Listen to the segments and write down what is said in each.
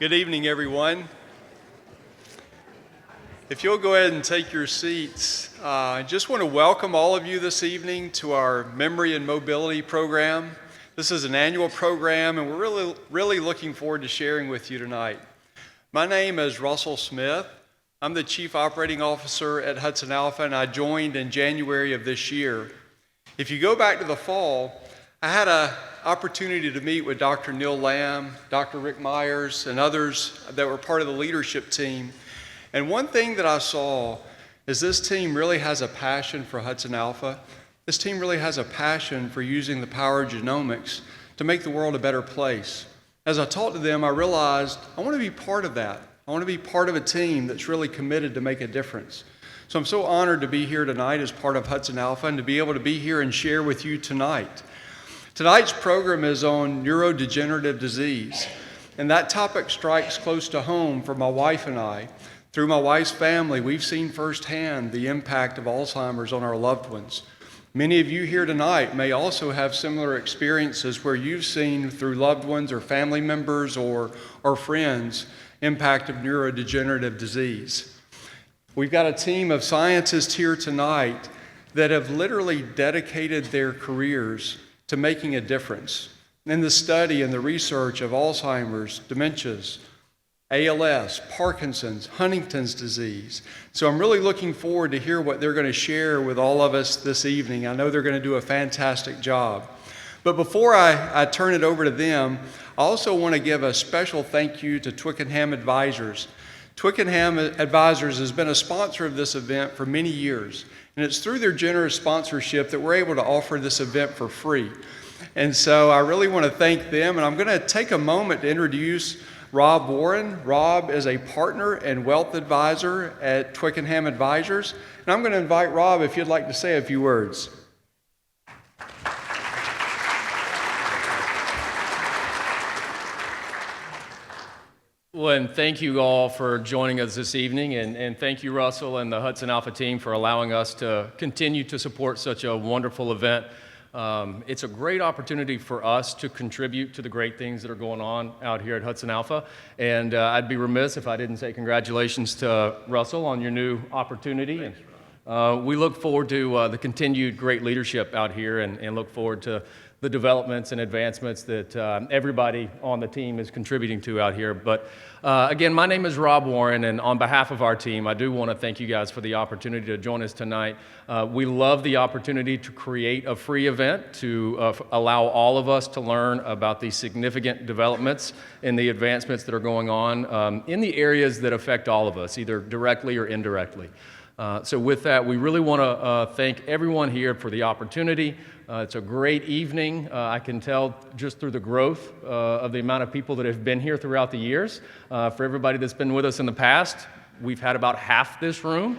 Good evening, everyone. If you'll go ahead and take your seats, I just want to welcome all of you this evening to our Memory and Mobility program. This is an annual program, and we're really looking forward to sharing with you tonight. My name is Russell Smith. I'm the Chief Operating Officer at HudsonAlpha, and I joined in January of this year. If you go back to the fall, I had an opportunity to meet with Dr. Neil Lamb, Dr. Rick Myers, and others that were part of the leadership team. And one thing that I saw is this team really has a passion for HudsonAlpha. This team really has a passion for using the power of genomics to make the world a better place. As I talked to them, I realized I want to be part of that. I want to be part of a team that's really committed to make a difference. So I'm so honored to be here tonight as part of HudsonAlpha and to be able to be here and share with you tonight. Tonight's program is on neurodegenerative disease, and that topic strikes close to home for my wife and I. Through my wife's family, we've seen firsthand the impact of Alzheimer's on our loved ones. Many of you here tonight may also have similar experiences where you've seen through loved ones or family members or friends impact of neurodegenerative disease. We've got a team of scientists here tonight that have literally dedicated their careers to making a difference in the study and the research of Alzheimer's, dementias, ALS, Parkinson's, Huntington's disease. So I'm really looking forward to hear what they're going to share with all of us this evening. I know they're going to do a fantastic job. But before I turn it over to them, I also want to give a special thank you to Twickenham Advisors. Twickenham Advisors has been a sponsor of this event for many years, and it's through their generous sponsorship that we're able to offer this event for free. And so I really want to thank them, and I'm going to take a moment to introduce Rob Warren. Rob is a partner and wealth advisor at Twickenham Advisors, and I'm going to invite Rob if you'd like to say a few words. Well, and thank you all for joining us this evening, and thank you, Russell, and the Hudson Alpha team for allowing us to continue to support such a wonderful event. It's a great opportunity for us to contribute to the great things that are going on out here at Hudson Alpha, and I'd be remiss if I didn't say congratulations to Russell on your new opportunity. And we look forward to the continued great leadership out here and look forward to the developments and advancements that everybody on the team is contributing to out here. But again, my name is Rob Warren, and on behalf of our team, I do want to thank you guys for the opportunity to join us tonight. We love the opportunity to create a free event to allow all of us to learn about the significant developments and the advancements that are going on in the areas that affect all of us, either directly or indirectly. So with that, we really want to thank everyone here for the opportunity. It's a great evening. I can tell just through the growth of the amount of people that have been here throughout the years. For everybody that's been with us in the past, we've had about half this room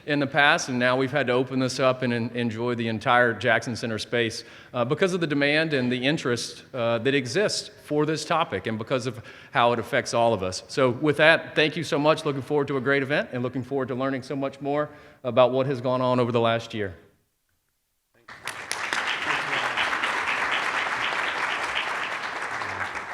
in the past, and now we've had to open this up and enjoy the entire Jackson Center space because of the demand and the interest that exists for this topic and because of how it affects all of us. So with that, thank you so much. Looking forward to a great event and looking forward to learning so much more about what has gone on over the last year.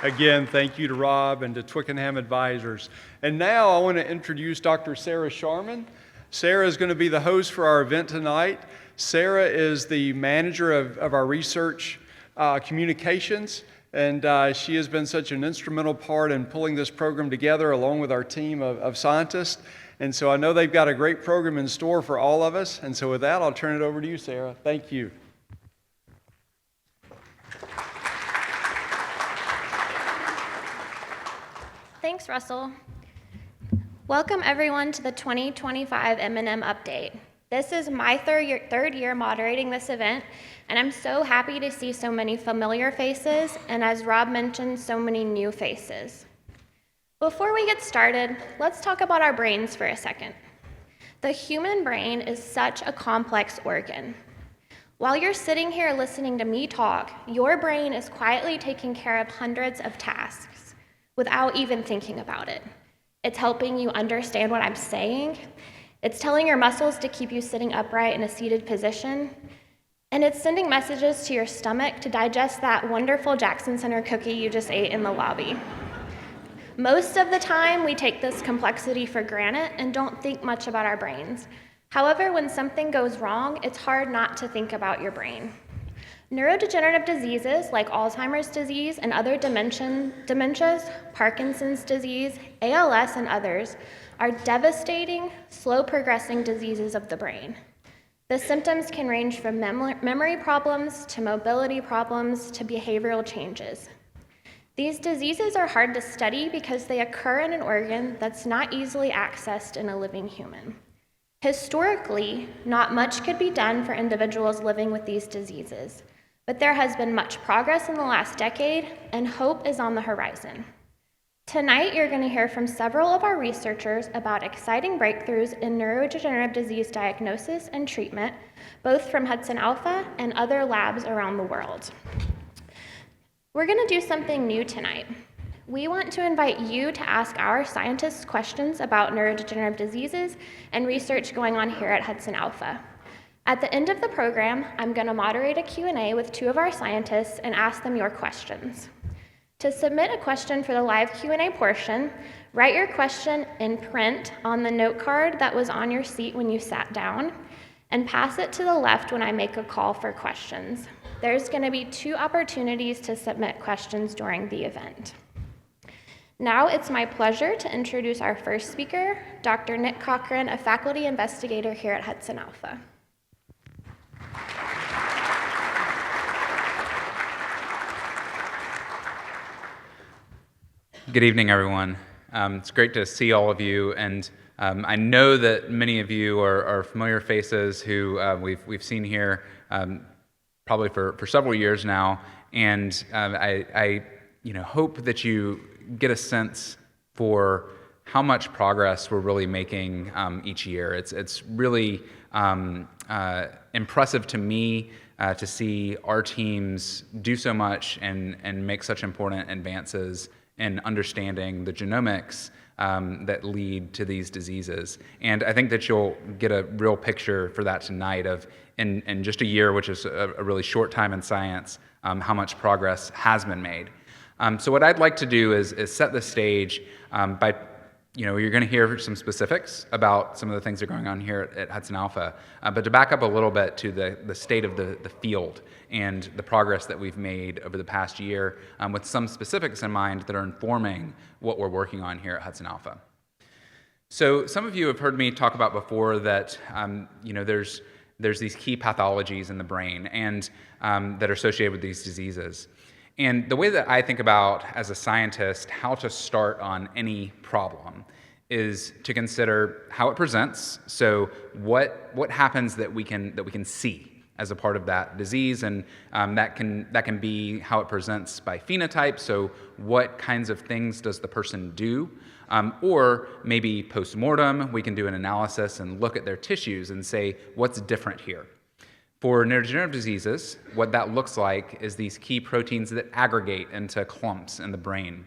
Again, thank you to Rob and to Twickenham Advisors. And now I want to introduce Dr. Sarah Sharman. Sarah is going to be the host for our event tonight. Sarah is the manager of our research communications, and she has been such an instrumental part in pulling this program together along with our team of scientists. And so I know they've got a great program in store for all of us. And so with that, I'll turn it over to you, Sarah. Thank you. Thanks, Russell. Welcome, everyone, to the 2025 M&M Update. This is my third year moderating this event, and I'm so happy to see so many familiar faces, and as Rob mentioned, so many new faces. Before we get started, let's talk about our brains for a second. The human brain is such a complex organ. While you're sitting here listening to me talk, your brain is quietly taking care of hundreds of tasks without even thinking about it. It's helping you understand what I'm saying. It's telling your muscles to keep you sitting upright in a seated position. And it's sending messages to your stomach to digest that wonderful Jackson Center cookie you just ate in the lobby. Most of the time, we take this complexity for granted and don't think much about our brains. However, when something goes wrong, it's hard not to think about your brain. Neurodegenerative diseases like Alzheimer's disease and other dementias, Parkinson's disease, ALS, and others are devastating, slow-progressing diseases of the brain. The symptoms can range from memory problems to mobility problems to behavioral changes. These diseases are hard to study because they occur in an organ that's not easily accessed in a living human. Historically, not much could be done for individuals living with these diseases, but there has been much progress in the last decade, and hope is on the horizon. Tonight, you're going to hear from several of our researchers about exciting breakthroughs in neurodegenerative disease diagnosis and treatment, both from HudsonAlpha and other labs around the world. We're going to do something new tonight. We want to invite you to ask our scientists questions about neurodegenerative diseases and research going on here at HudsonAlpha. At the end of the program, I'm going to moderate a Q&A with two of our scientists and ask them your questions. To submit a question for the live Q&A portion, write your question in print on the note card that was on your seat when you sat down, and pass it to the left when I make a call for questions. There's going to be 2 opportunities to submit questions during the event. Now it's my pleasure to introduce our first speaker, Dr. Nick Cochran, a faculty investigator here at HudsonAlpha. Good evening, everyone. It's great to see all of you, and I know that many of you are familiar faces who we've seen here probably for several years now, and I hope that you get a sense for how much progress we're really making each year. It's really impressive to me to see our teams do so much and make such important advances in understanding the genomics that lead to these diseases. And I think that you'll get a real picture for that tonight of, in just a year, which is a really short time in science, how much progress has been made. So what I'd like to do is set the stage by, you're going to hear some specifics about some of the things that are going on here at HudsonAlpha, but to back up a little bit to the state of the field and the progress that we've made over the past year, with some specifics in mind that are informing what we're working on here at HudsonAlpha. So some of you have heard me talk about before that there's these key pathologies in the brain and that are associated with these diseases. And the way that I think about, as a scientist, how to start on any problem is to consider how it presents. So what happens that we can see as a part of that disease, and that can be how it presents by phenotype. So what kinds of things does the person do? Or maybe post-mortem, we can do an analysis and look at their tissues and say, what's different here? For neurodegenerative diseases, what that looks like is these key proteins that aggregate into clumps in the brain.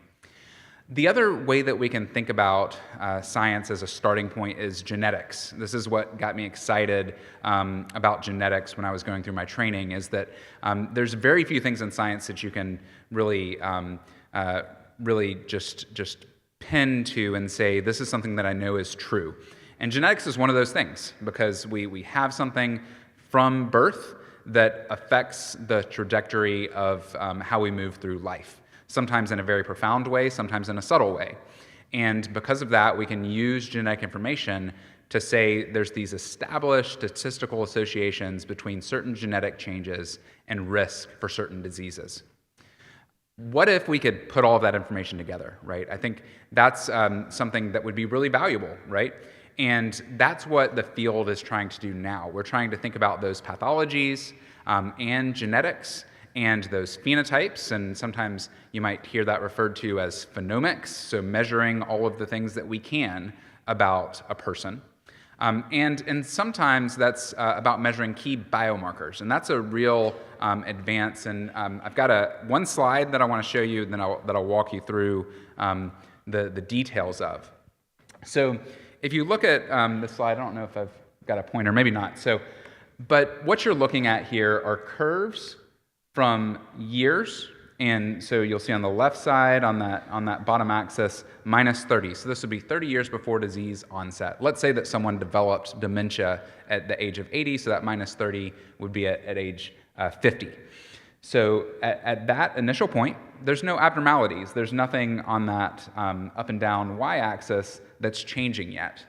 The other way that we can think about science as a starting point is genetics. This is what got me excited about genetics when I was going through my training, is that there's very few things in science that you can really just pin to and say, this is something that I know is true. And genetics is one of those things, because we have something from birth that affects the trajectory of how we move through life, sometimes in a very profound way, sometimes in a subtle way. And because of that, we can use genetic information to say there's these established statistical associations between certain genetic changes and risk for certain diseases. What if we could put all of that information together, right? I think that's something that would be really valuable, right? And that's what the field is trying to do now. We're trying to think about those pathologies and genetics and those phenotypes, and sometimes you might hear that referred to as phenomics, so measuring all of the things that we can about a person. And sometimes that's about measuring key biomarkers, and that's a real advance. And I've got one slide that I want to show you, then I'll walk you through the details of. So if you look at the slide, I don't know if I've got a pointer, maybe not. But what you're looking at here are curves from years And so you'll see on the left side, on that bottom axis, minus 30. So this would be 30 years before disease onset. Let's say that someone developed dementia at the age of 80, so that minus 30 would be at age 50. So at that initial point, there's no abnormalities. There's nothing on that up and down y-axis that's changing yet.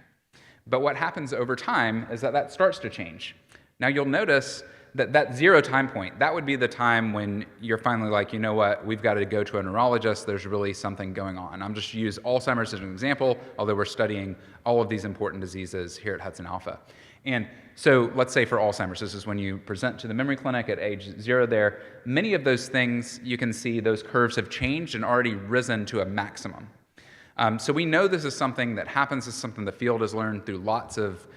But what happens over time is that starts to change. Now you'll notice that 0 time point, that would be the time when you're finally like, you know what, we've got to go to a neurologist, there's really something going on. I'm just use Alzheimer's as an example, although we're studying all of these important diseases here at Hudson Alpha. And so let's say for Alzheimer's, this is when you present to the memory clinic at age 0 there, many of those things, you can see those curves have changed and already risen to a maximum. So we know this is something that happens, this is something the field has learned through lots of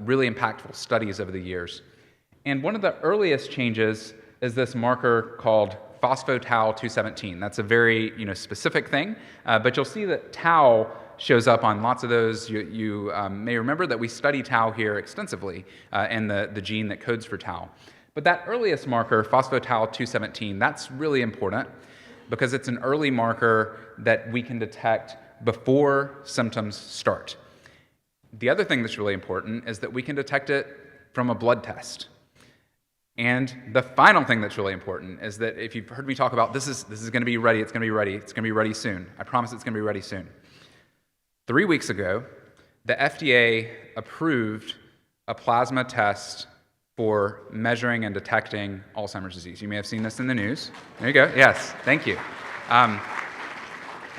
really impactful studies over the years. And one of the earliest changes is this marker called phospho-tau 217. That's a very specific thing, but you'll see that tau shows up on lots of those. You may remember that we study tau here extensively and the gene that codes for tau. But that earliest marker, phospho-tau 217, that's really important because it's an early marker that we can detect before symptoms start. The other thing that's really important is that we can detect it from a blood test. And the final thing that's really important is that if you've heard me talk about this is going to be ready, it's going to be ready, it's going to be ready soon. I promise it's going to be ready soon. 3 weeks ago, the FDA approved a plasma test for measuring and detecting Alzheimer's disease. You may have seen this in the news. There you go. Yes, thank you. And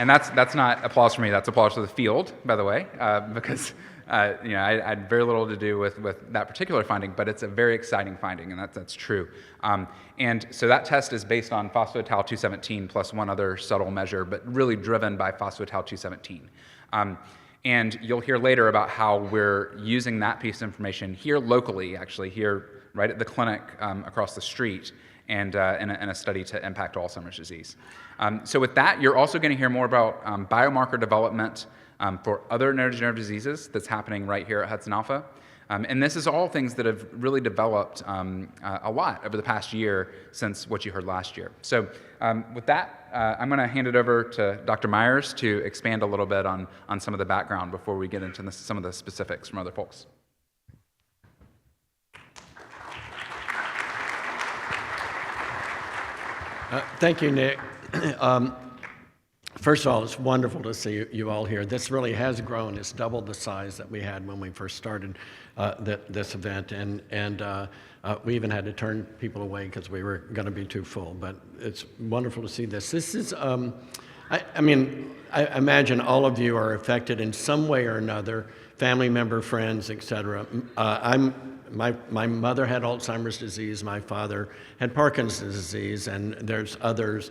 that's not applause for me. That's applause for the field, by the way, because I had very little to do with that particular finding, but it's a very exciting finding, and that's true. And so that test is based on phospho-tau 217 plus one other subtle measure, but really driven by phospho-tau 217. And you'll hear later about how we're using that piece of information here locally, actually here right at the clinic across the street, and in a study to impact Alzheimer's disease. So with that, you're also going to hear more about biomarker development for other neurodegenerative diseases that's happening right here at Hudson Alpha. And this is all things that have really developed a lot over the past year since what you heard last year. So with that, I'm going to hand it over to Dr. Myers to expand a little bit on some of the background before we get into some of the specifics from other folks. Thank you, Nick. First of all, it's wonderful to see you all here. This really has grown. It's doubled the size that we had when we first started this event, and we even had to turn people away because we were going to be too full. But it's wonderful to see this. This is, I imagine all of you are affected in some way or another, family member, friends, etc. My mother had Alzheimer's disease. My father had Parkinson's disease, and there's others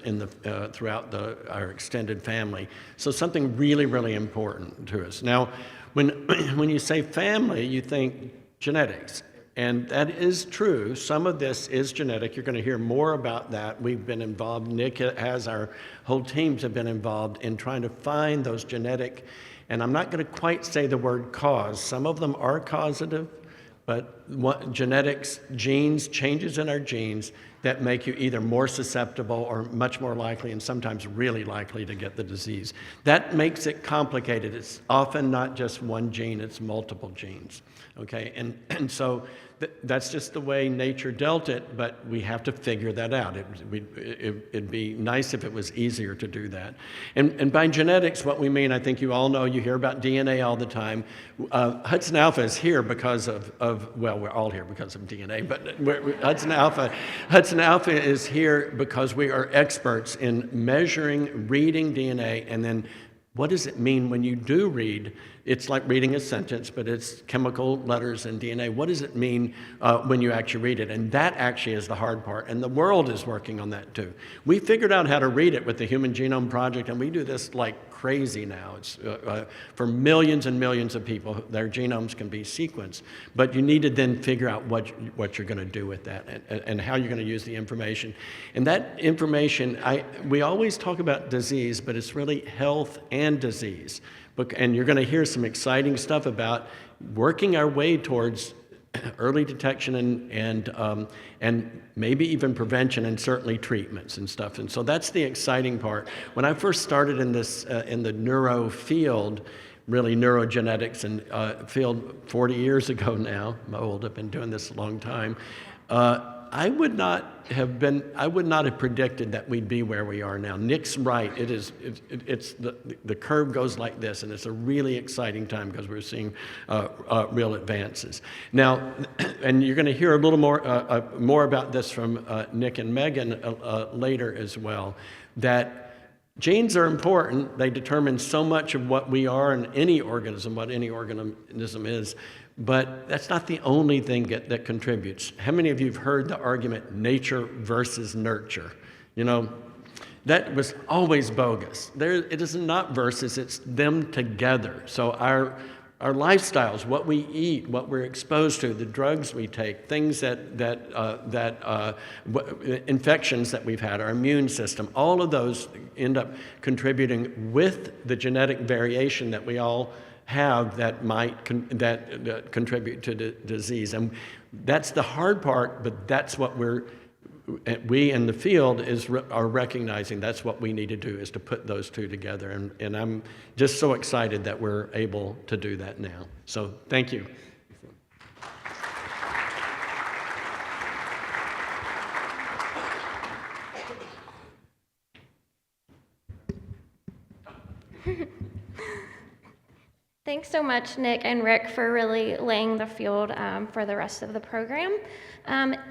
throughout our extended family. So something really, really important to us. Now, when you say family, you think genetics, and that is true. Some of this is genetic. You're going to hear more about that. We've been involved. Nick has, our whole teams have been involved in trying to find those genetic, and I'm not going to quite say the word cause. Some of them are causative. But genetics, genes, changes in our genes that make you either more susceptible or much more likely and sometimes really likely to get the disease. That makes it complicated. It's often not just one gene, it's multiple genes, okay? And so that's just the way nature dealt it, but we have to figure that out. It'd be nice if it was easier to do that. And by genetics, what we mean, I think you all know, you hear about DNA all the time. Hudson Alpha is here because well, we're all here because of DNA, but Hudson Alpha is here because we are experts in measuring, reading DNA, and then what does it mean when you do read? It's like reading a sentence, but it's chemical letters and DNA. What does it mean when you actually read it? And that actually is the hard part, and the world is working on that too. We figured out how to read it with the Human Genome Project, and we do this like crazy now. It's for millions and millions of people, their genomes can be sequenced, but you need to then figure out what you're going to do with that and how you're going to use the information. And that information, we always talk about disease, but it's really health and disease. And you're going to hear some exciting stuff about working our way towards early detection and maybe even prevention, and certainly treatments and stuff. And so that's the exciting part. When I first started in this in the neuro field, really neurogenetics and field 40 years ago now, I'm old, I've been doing this a long time, I would not have predicted that we'd be where we are now. Nick's right. It's the curve goes like this, and it's a really exciting time because we're seeing real advances. Now, and you're going to hear a little more about this from Nick and Meagan later as well, that genes are important. They determine so much of what we are in any organism, what any organism is. But that's not the only thing that contributes. How many of you have heard the argument nature versus nurture? You know, that was always bogus. It is not versus, it's them together. So our lifestyles, what we eat, what we're exposed to, the drugs we take, things infections that we've had, our immune system, all of those end up contributing with the genetic variation that we all have that might contribute to disease. And that's the hard part, but that's what we in the field are recognizing. That's what we need to do, is to put those two together. And I'm just so excited that we're able to do that now. So thank you. Thanks so much, Nick and Rick, for really laying the field for the rest of the program.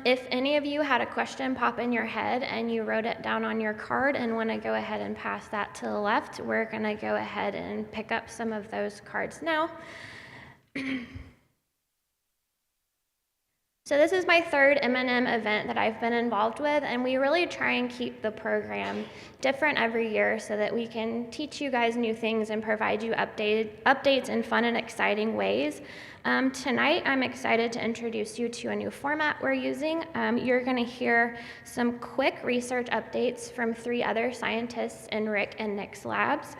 If any of you had a question pop in your head and you wrote it down on your card and want to go ahead and pass that to the left, we're going to go ahead and pick up some of those cards now. So this is my third M&M event that I've been involved with, and we really try and keep the program different every year so that we can teach you guys new things and provide you updates in fun and exciting ways. Tonight, I'm excited to introduce you to a new format we're using. You're going to hear some quick research updates from 3 other scientists in Rick and Nick's labs.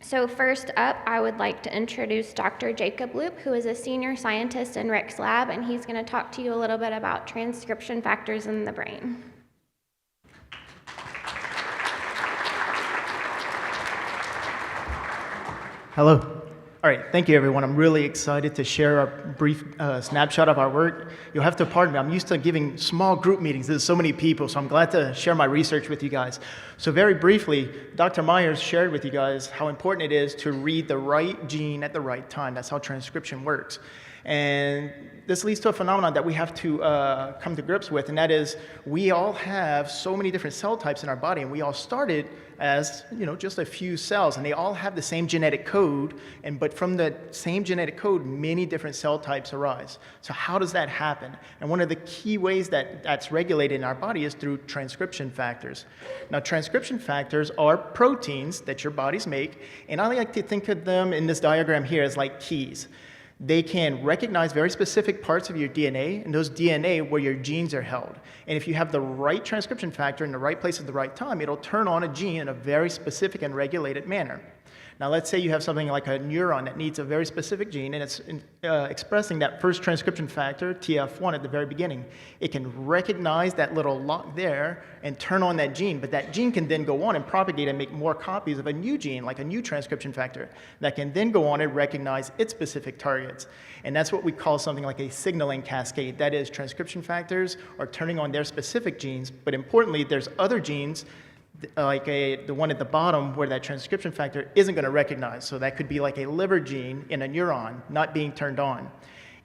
So first up, I would like to introduce Dr. Jacob Loupe, who is a senior scientist in Rick's lab, and he's going to talk to you a little bit about transcription factors in the brain. Hello. All right, thank you, everyone. I'm really excited to share a brief snapshot of our work. You'll have to pardon me. I'm used to giving small group meetings. There's so many people, so I'm glad to share my research with you guys. So very briefly, Dr. Myers shared with you guys how important it is to read the right gene at the right time. That's how transcription works. And this leads to a phenomenon that we have to come to grips with, and that is we all have so many different cell types in our body, and we all started as, just a few cells, and they all have the same genetic code, but from the same genetic code, many different cell types arise. So how does that happen? And one of the key ways that that's regulated in our body is through transcription factors. Now, transcription factors are proteins that your bodies make, and I like to think of them in this diagram here as like keys. They can recognize very specific parts of your DNA, and those DNA where your genes are held. And if you have the right transcription factor in the right place at the right time, it'll turn on a gene in a very specific and regulated manner. Now, let's say you have something like a neuron that needs a very specific gene, and it's expressing that first transcription factor, TF1, at the very beginning. It can recognize that little lock there and turn on that gene, but that gene can then go on and propagate and make more copies of a new gene, like a new transcription factor, that can then go on and recognize its specific targets. And that's what we call something like a signaling cascade. That is, transcription factors are turning on their specific genes, but importantly, there's other genes like the one at the bottom where that transcription factor isn't going to recognize. So that could be like a liver gene in a neuron not being turned on.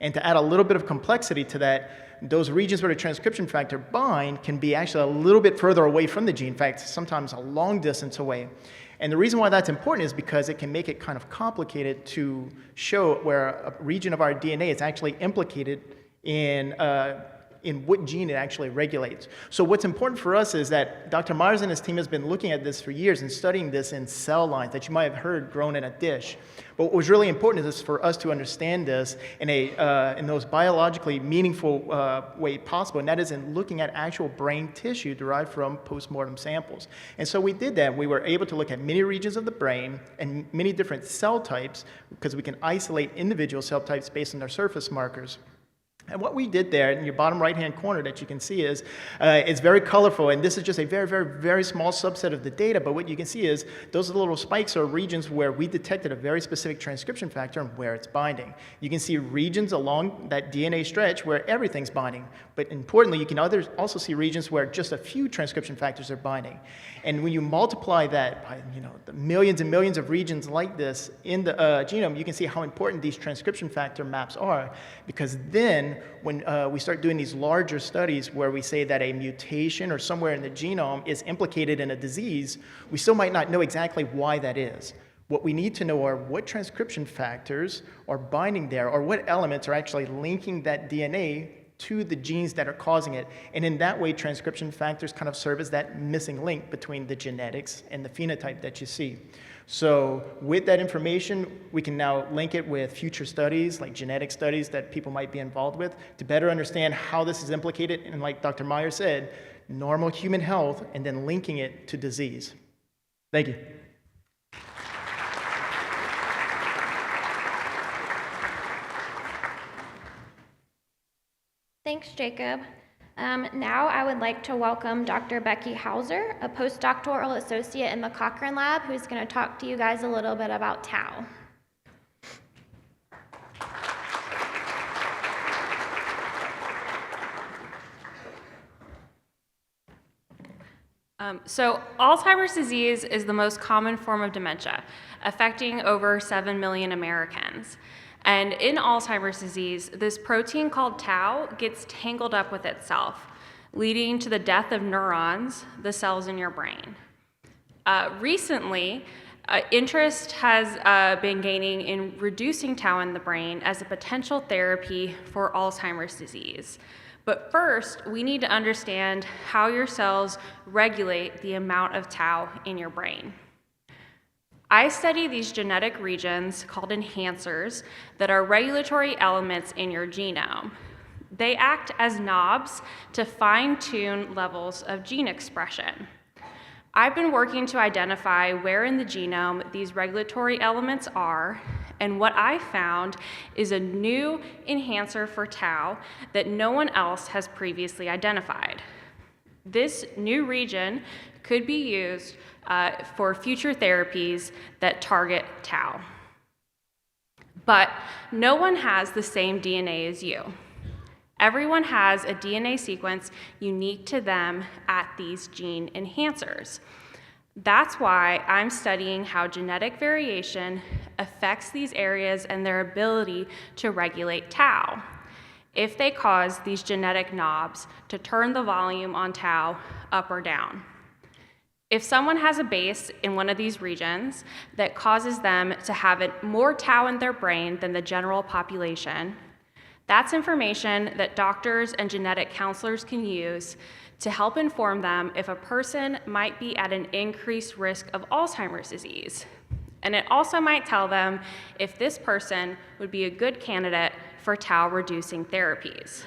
And to add a little bit of complexity to that, those regions where the transcription factor bind can be actually a little bit further away from the gene, in fact, sometimes a long distance away. And the reason why that's important is because it can make it kind of complicated to show where a region of our DNA is actually implicated in in what gene it actually regulates. So what's important for us is that Dr. Myers and his team has been looking at this for years and studying this in cell lines that you might have heard grown in a dish. But what was really important is for us to understand this in in the most biologically meaningful way possible, and that is in looking at actual brain tissue derived from postmortem samples. And so we did that. We were able to look at many regions of the brain and many different cell types because we can isolate individual cell types based on their surface markers. And what we did there in your bottom right-hand corner that you can see is, it's very colorful, and this is just a very, very, very small subset of the data, but what you can see is those little spikes are regions where we detected a very specific transcription factor and where it's binding. You can see regions along that DNA stretch where everything's binding, but importantly, you can also see regions where just a few transcription factors are binding. And when you multiply that by the millions and millions of regions like this in the genome, you can see how important these transcription factor maps are, because then when we start doing these larger studies where we say that a mutation or somewhere in the genome is implicated in a disease, we still might not know exactly why that is. What we need to know are what transcription factors are binding there, or what elements are actually linking that DNA to the genes that are causing it. And in that way, transcription factors kind of serve as that missing link between the genetics and the phenotype that you see. So with that information, we can now link it with future studies, like genetic studies that people might be involved with, to better understand how this is implicated, and like Dr. Meyer said, normal human health, and then linking it to disease. Thank you. Thanks, Jacob. Now I would like to welcome Dr. Becky Hauser, a postdoctoral associate in the Cochran lab, who's going to talk to you guys a little bit about tau. So Alzheimer's disease is the most common form of dementia, affecting over 7 million Americans. And in Alzheimer's disease, this protein called tau gets tangled up with itself, leading to the death of neurons, the cells in your brain. Recently, interest has been gaining in reducing tau in the brain as a potential therapy for Alzheimer's disease. But first, we need to understand how your cells regulate the amount of tau in your brain. I study these genetic regions called enhancers that are regulatory elements in your genome. They act as knobs to fine-tune levels of gene expression. I've been working to identify where in the genome these regulatory elements are, and what I found is a new enhancer for tau that no one else has previously identified. This new region could be used for future therapies that target tau. But no one has the same DNA as you. Everyone has a DNA sequence unique to them at these gene enhancers. That's why I'm studying how genetic variation affects these areas and their ability to regulate tau, if they cause these genetic knobs to turn the volume on tau up or down. If someone has a base in one of these regions that causes them to have more tau in their brain than the general population, that's information that doctors and genetic counselors can use to help inform them if a person might be at an increased risk of Alzheimer's disease. And it also might tell them if this person would be a good candidate for tau-reducing therapies.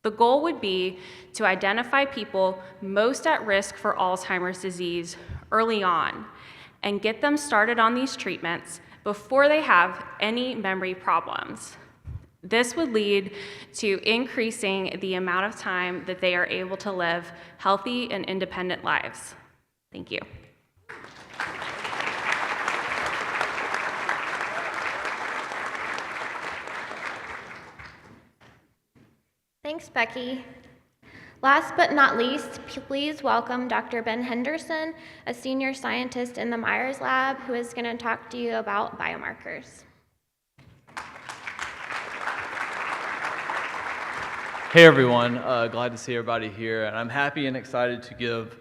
The goal would be to identify people most at risk for Alzheimer's disease early on and get them started on these treatments before they have any memory problems. This would lead to increasing the amount of time that they are able to live healthy and independent lives. Thank you. Thanks, Becky. Last but not least, please welcome Dr. Ben Henderson, a senior scientist in the Myers lab, who is going to talk to you about biomarkers. Hey everyone, glad to see everybody here, and I'm happy and excited to give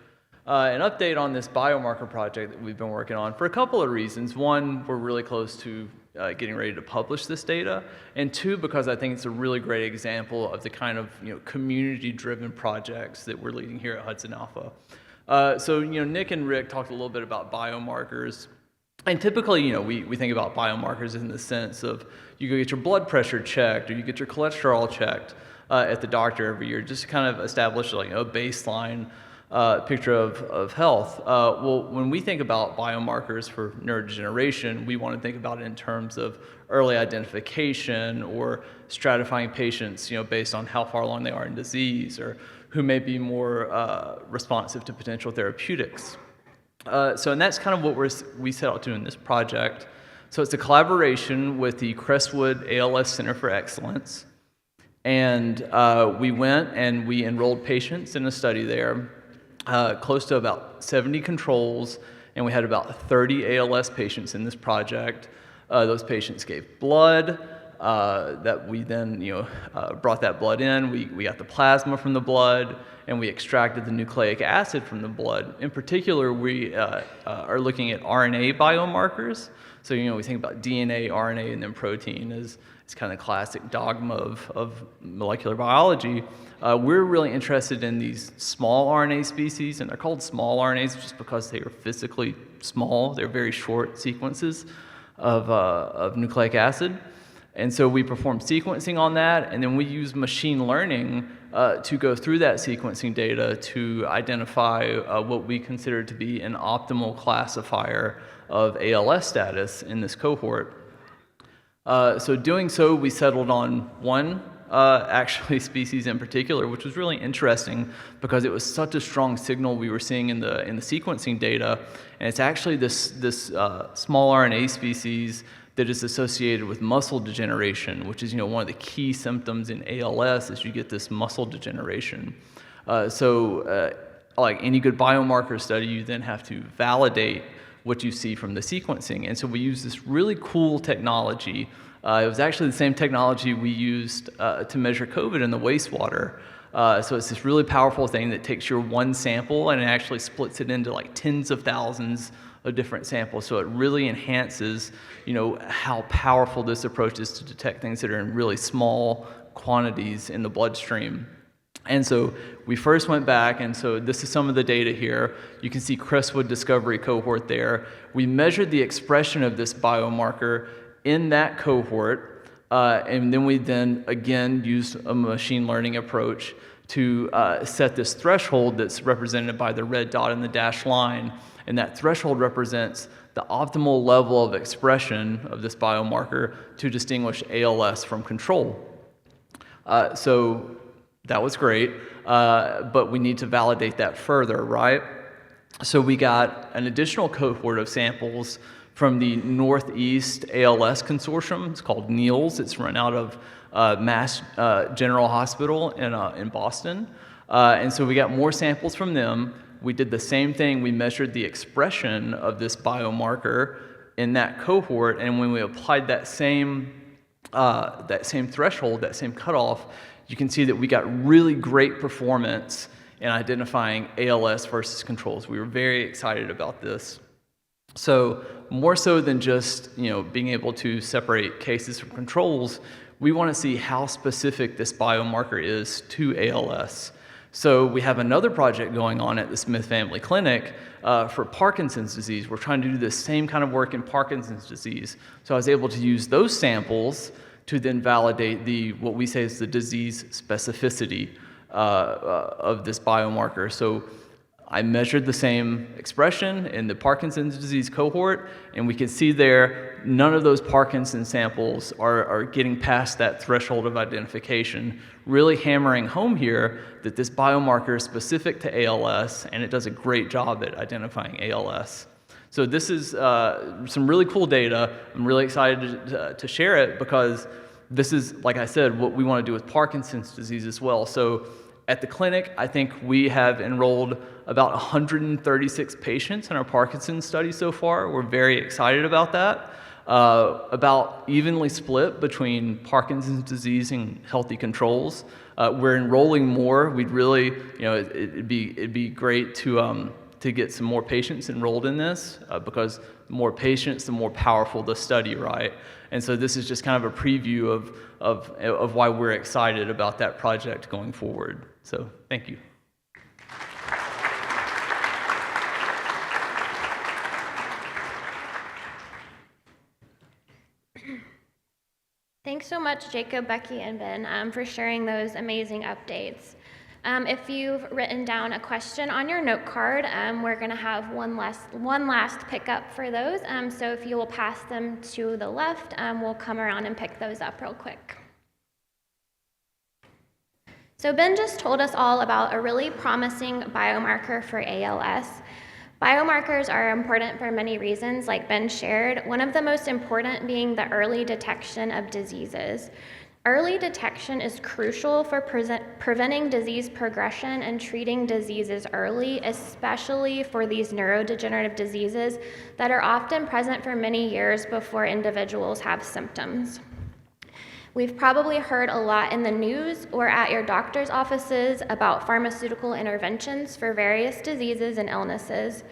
an update on this biomarker project that we've been working on for a couple of reasons. One, we're really close to getting ready to publish this data, and two, because I think it's a really great example of the kind of community-driven projects that we're leading here at Hudson Alpha. So Nick and Rick talked a little bit about biomarkers, and typically we think about biomarkers in the sense of you go get your blood pressure checked or you get your cholesterol checked at the doctor every year, just to kind of establish a baseline picture of health. Well, when we think about biomarkers for neurodegeneration, we want to think about it in terms of early identification or stratifying patients, based on how far along they are in disease or who may be more responsive to potential therapeutics. And that's kind of what we set out to do in this project. So it's a collaboration with the Crestwood ALS Center for Excellence. And we went and we enrolled patients in a study there, close to about 70 controls, and we had about 30 ALS patients in this project. Those patients gave blood that we then brought that blood in. We got the plasma from the blood, and we extracted the nucleic acid from the blood. In particular, we are looking at RNA biomarkers. So we think about DNA, RNA, and then protein as it's kind of classic dogma of molecular biology. We're really interested in these small RNA species, and they're called small RNAs just because they are physically small. They're very short sequences of nucleic acid. And so we perform sequencing on that, and then we use machine learning to go through that sequencing data to identify what we consider to be an optimal classifier of ALS status in this cohort. So doing so, we settled on one actually species in particular, which was really interesting because it was such a strong signal we were seeing in the sequencing data, and it's actually this small RNA species that is associated with muscle degeneration, which is one of the key symptoms in ALS is you get this muscle degeneration. Like any good biomarker study, you then have to validate what you see from the sequencing. And so we use this really cool technology. It was actually the same technology we used to measure COVID in the wastewater. So it's this really powerful thing that takes your one sample and it actually splits it into like tens of thousands of different samples. So it really enhances, how powerful this approach is to detect things that are in really small quantities in the bloodstream. And so we first went back, and so this is some of the data here. You can see Crestwood Discovery cohort there. We measured the expression of this biomarker in that cohort, and then we again used a machine learning approach to set this threshold that's represented by the red dot and the dashed line, and that threshold represents the optimal level of expression of this biomarker to distinguish ALS from control. So that was great, but we need to validate that further, right? So we got an additional cohort of samples from the Northeast ALS Consortium. It's called NEALS. It's run out of Mass General Hospital in Boston. And so we got more samples from them. We did the same thing. We measured the expression of this biomarker in that cohort, and when we applied that same threshold, that same cutoff, you can see that we got really great performance in identifying ALS versus controls. We were very excited about this. So more so than just being able to separate cases from controls, we want to see how specific this biomarker is to ALS. So we have another project going on at the Smith Family Clinic for Parkinson's disease. We're trying to do the same kind of work in Parkinson's disease. So I was able to use those samples to then validate what we say is the disease specificity of this biomarker. So I measured the same expression in the Parkinson's disease cohort, and we can see there none of those Parkinson's samples are getting past that threshold of identification, really hammering home here that this biomarker is specific to ALS, and it does a great job at identifying ALS. So this is some really cool data. I'm really excited to share it because this is, like I said, what we want to do with Parkinson's disease as well. So at the clinic, I think we have enrolled about 136 patients in our Parkinson's study so far. We're very excited about that. About evenly split between Parkinson's disease and healthy controls. We're enrolling more. We'd really, it'd be great to to get some more patients enrolled in this, because the more patients, the more powerful the study, right? And so this is just kind of a preview of why we're excited about that project going forward. So thank you. Thanks so much, Jacob, Becky, and Ben, for sharing those amazing updates. If you've written down a question on your note card, we're going to have one last pickup for those. So if you will pass them to the left, we'll come around and pick those up real quick. So Ben just told us all about a really promising biomarker for ALS. Biomarkers are important for many reasons, like Ben shared, one of the most important being the early detection of diseases. Early detection is crucial for preventing disease progression and treating diseases early, especially for these neurodegenerative diseases that are often present for many years before individuals have symptoms. We've probably heard a lot in the news or at your doctor's offices about pharmaceutical interventions for various diseases and illnesses.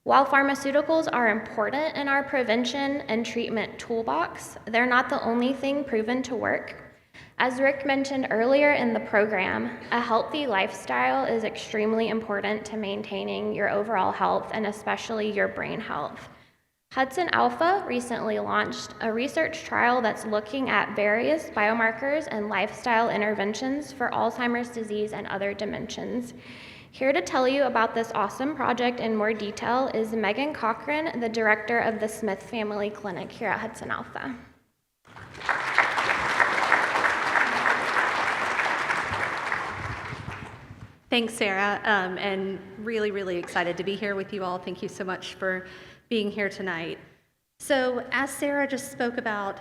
While pharmaceuticals are important in our prevention and treatment toolbox, they're not the only thing proven to work. As Rick mentioned earlier in the program, a healthy lifestyle is extremely important to maintaining your overall health and especially your brain health. HudsonAlpha recently launched a research trial that's looking at various biomarkers and lifestyle interventions for Alzheimer's disease and other dementias. Here to tell you about this awesome project in more detail is Meagan Cochran, the director of the Smith Family Clinic here at HudsonAlpha. Thanks, Sarah, and really excited to be here with you all. Thank you so much for being here tonight. So as Sarah just spoke about,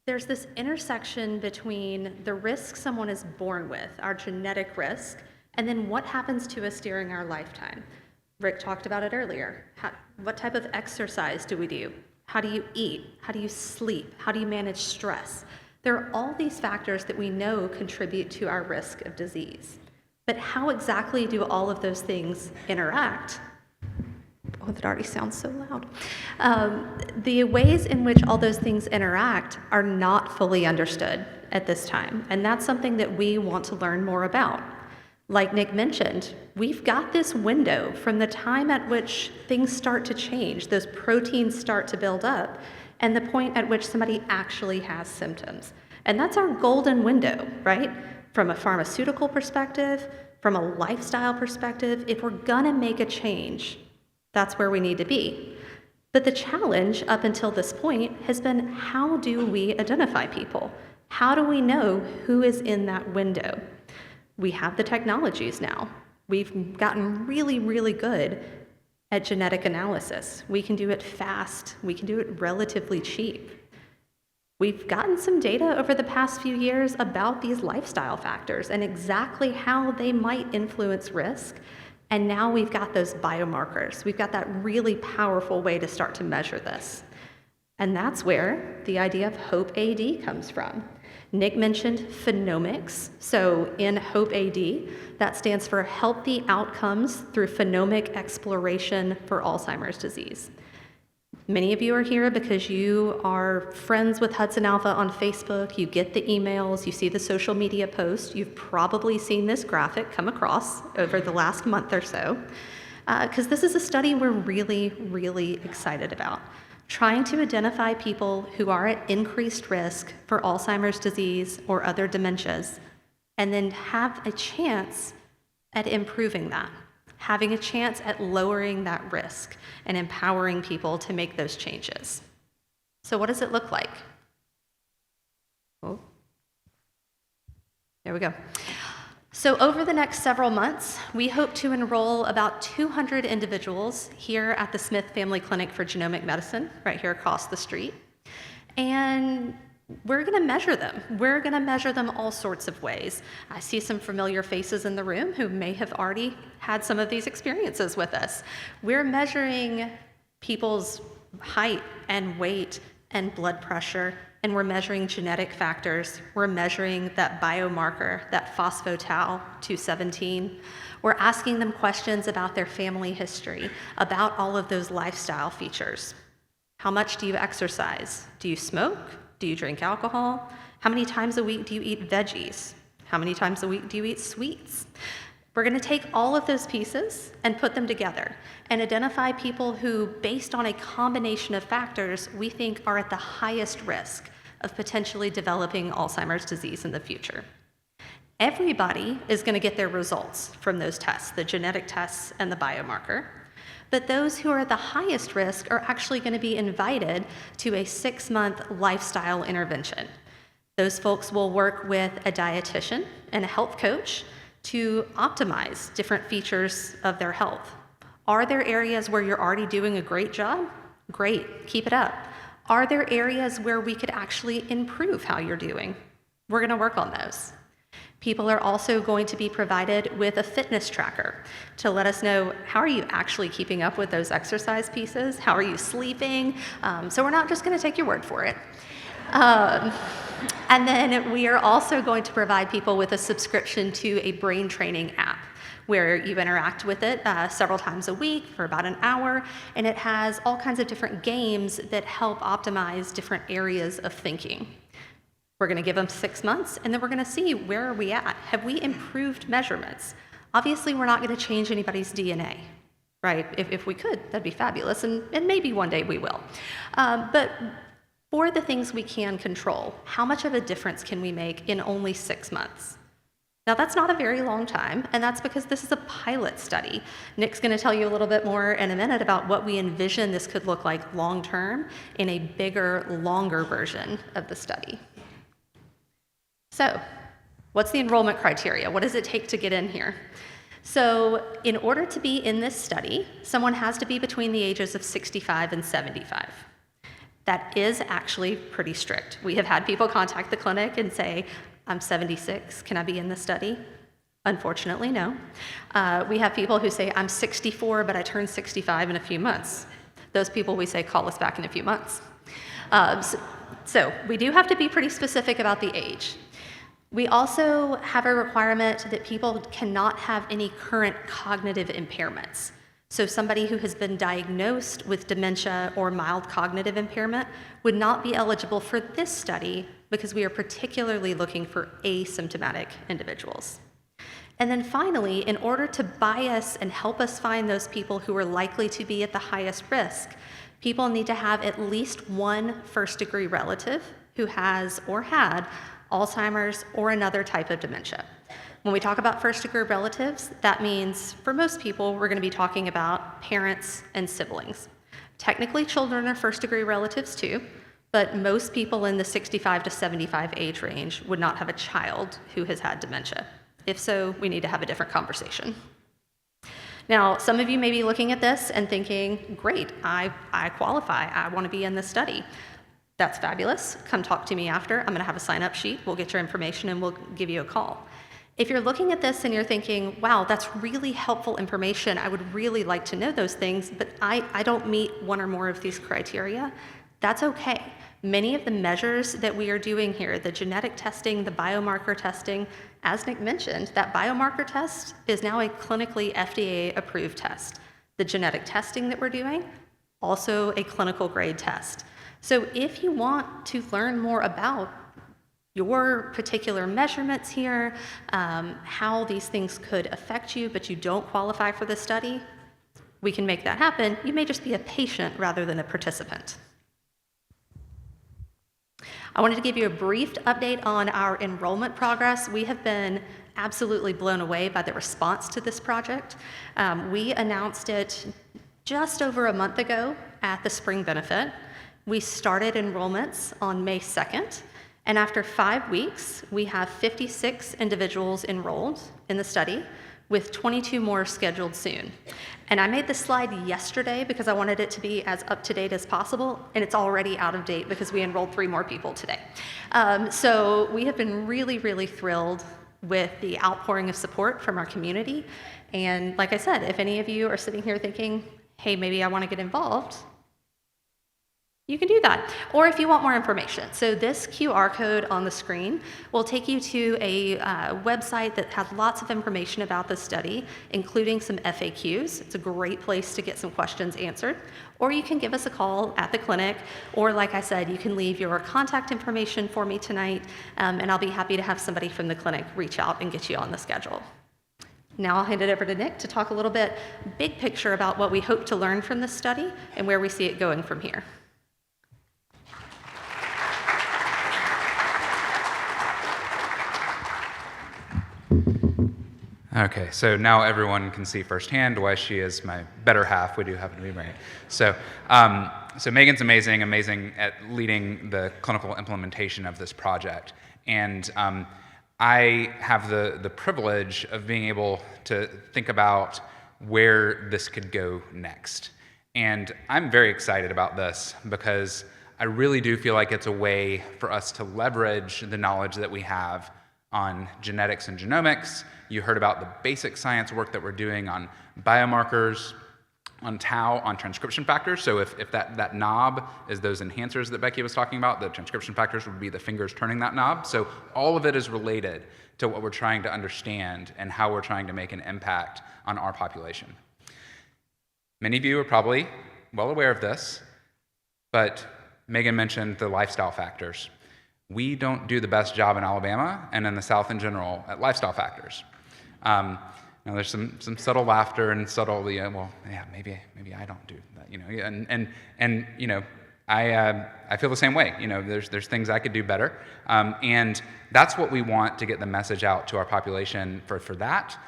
there's this intersection between the risk someone is born with, our genetic risk, and then what happens to us during our lifetime. Rick talked about it earlier. What type of exercise do we do? How do you eat? How do you sleep? How do you manage stress? There are all these factors that we know contribute to our risk of disease. But how exactly do all of those things interact? Oh, that already sounds so loud. The ways in which all those things interact are not fully understood at this time, and that's something that we want to learn more about. Like Nick mentioned, we've got this window from the time at which things start to change, those proteins start to build up, and the point at which somebody actually has symptoms. And that's our golden window, right? From a pharmaceutical perspective, from a lifestyle perspective, if we're gonna make a change, that's where we need to be. But the challenge up until this point has been, how do we identify people? How do we know who is in that window? We have the technologies now. We've gotten really good at genetic analysis. We can do it fast. We can do it relatively cheap. We've gotten some data over the past few years about these lifestyle factors and exactly how they might influence risk. And now we've got those biomarkers. We've got that really powerful way to start to measure this. And that's where the idea of HOPE-AD comes from. Nick mentioned phenomics. So in HOPE-AD, that stands for Healthy Outcomes Through Phenomic Exploration for Alzheimer's Disease. Many of you are here because you are friends with HudsonAlpha on Facebook, you get the emails, you see the social media posts, you've probably seen this graphic come across over the last month or so, because this is a study we're really excited about, trying to identify people who are at increased risk for Alzheimer's disease or other dementias, and then have a chance at improving that. Having a chance at lowering that risk and empowering people to make those changes. So what does it look like? Oh, there we go. So over the next several months, we hope to enroll about 200 individuals here at the Smith Family Clinic for Genomic Medicine, right here across the street. And we're going to measure them. We're going to measure them all sorts of ways. I see some familiar faces in the room who may have already had some of these experiences with us. We're measuring people's height and weight, and blood pressure, and we're measuring genetic factors. We're measuring that biomarker, that phospho-tau 217. We're asking them questions about their family history, about all of those lifestyle features. How much do you exercise? Do you smoke? Do you drink alcohol? How many times a week do you eat veggies? How many times a week do you eat sweets? We're going to take all of those pieces and put them together and identify people who, based on a combination of factors, we think are at the highest risk of potentially developing Alzheimer's disease in the future. Everybody is going to get their results from those tests, the genetic tests and the biomarker, but those who are at the highest risk are actually going to be invited to a 6-month lifestyle intervention. Those folks will work with a dietitian and a health coach to optimize different features of their health. Are there areas where you're already doing a great job? Great, keep it up. Are there areas where we could actually improve how you're doing? We're gonna work on those. People are also going to be provided with a fitness tracker to let us know, how are you actually keeping up with those exercise pieces? How are you sleeping? So we're not just gonna take your word for it. And then we are also going to provide people with a subscription to a brain training app where you interact with it several times a week for about an hour, and it has all kinds of different games that help optimize different areas of thinking. We're going to give them 6 months, and then we're going to see, where are we at? Have we improved measurements? Obviously, we're not going to change anybody's DNA, right? If we could, that'd be fabulous, and maybe one day we will. But for the things we can control, how much of a difference can we make in only 6 months? Now, that's not a very long time, and that's because this is a pilot study. Nick's going to tell you a little bit more in a minute about what we envision this could look like long-term in a bigger, longer version of the study. So, what's the enrollment criteria? What does it take to get in here? So, in order to be in this study, someone has to be between the ages of 65 and 75. That is actually pretty strict. We have had people contact the clinic and say, I'm 76, can I be in the study? Unfortunately, no. We have people who say, I'm 64, but I turn 65 in a few months. Those people, we say, call us back in a few months. So we do have to be pretty specific about the age. We also have a requirement that people cannot have any current cognitive impairments. So somebody who has been diagnosed with dementia or mild cognitive impairment would not be eligible for this study because we are particularly looking for asymptomatic individuals. And then finally, in order to bias and help us find those people who are likely to be at the highest risk, people need to have at least one first-degree relative who has or had Alzheimer's or another type of dementia. When we talk about first-degree relatives, that means for most people, we're going to be talking about parents and siblings. Technically, children are first-degree relatives too, but most people in the 65 to 75 age range would not have a child who has had dementia. If so, we need to have a different conversation. Now, some of you may be looking at this and thinking, great, I qualify, I want to be in this study. That's fabulous. Come talk to me after. I'm going to have a sign-up sheet. We'll get your information and we'll give you a call. If you're looking at this and you're thinking, wow, that's really helpful information, I would really like to know those things, but I don't meet one or more of these criteria, that's okay. Many of the measures that we are doing here, the genetic testing, the biomarker testing, as Nick mentioned, that biomarker test is now a clinically FDA-approved test. The genetic testing that we're doing, also a clinical grade test. So if you want to learn more about your particular measurements here, how these things could affect you, but you don't qualify for the study, we can make that happen. You may just be a patient rather than a participant. I wanted to give you a brief update on our enrollment progress. We have been absolutely blown away by the response to this project. We announced it just over a month ago at the spring benefit. We started enrollments on May 2nd. And after 5 weeks, we have 56 individuals enrolled in the study, with 22 more scheduled soon. And I made this slide yesterday because I wanted it to be as up-to-date as possible, and it's already out of date because we enrolled 3 more people today. So we have been really, really thrilled with the outpouring of support from our community. And like I said, if any of you are sitting here thinking, hey, maybe I want to get involved, You can do that. Or if you want more information. So this QR code on the screen will take you to a website that has lots of information about the study, including some FAQs. It's a great place to get some questions answered. Or you can give us a call at the clinic, or like I said, you can leave your contact information for me tonight, and I'll be happy to have somebody from the clinic reach out and get you on the schedule. Now I'll hand it over to Nick to talk a little bit big picture about what we hope to learn from this study and where we see it going from here. Okay, so now everyone can see firsthand why she is my better half. We do happen to be married. So Meagan's amazing at leading the clinical implementation of this project. And I have the privilege of being able to think about where this could go next. And I'm very excited about this because I really do feel like it's a way for us to leverage the knowledge that we have on genetics and genomics. You heard about the basic science work that we're doing on biomarkers, on tau, on transcription factors. So if that knob is those enhancers that Becky was talking about, the transcription factors would be the fingers turning that knob. So all of it is related to what we're trying to understand and how we're trying to make an impact on our population. Many of you are probably well aware of this, but Meagan mentioned the lifestyle factors. We don't do the best job in Alabama and in the South in general at lifestyle factors. Now there's some subtle laughter and subtle, maybe I don't do that, and I feel the same way. There's things I could do better, and that's what we want to get the message out to our population for that.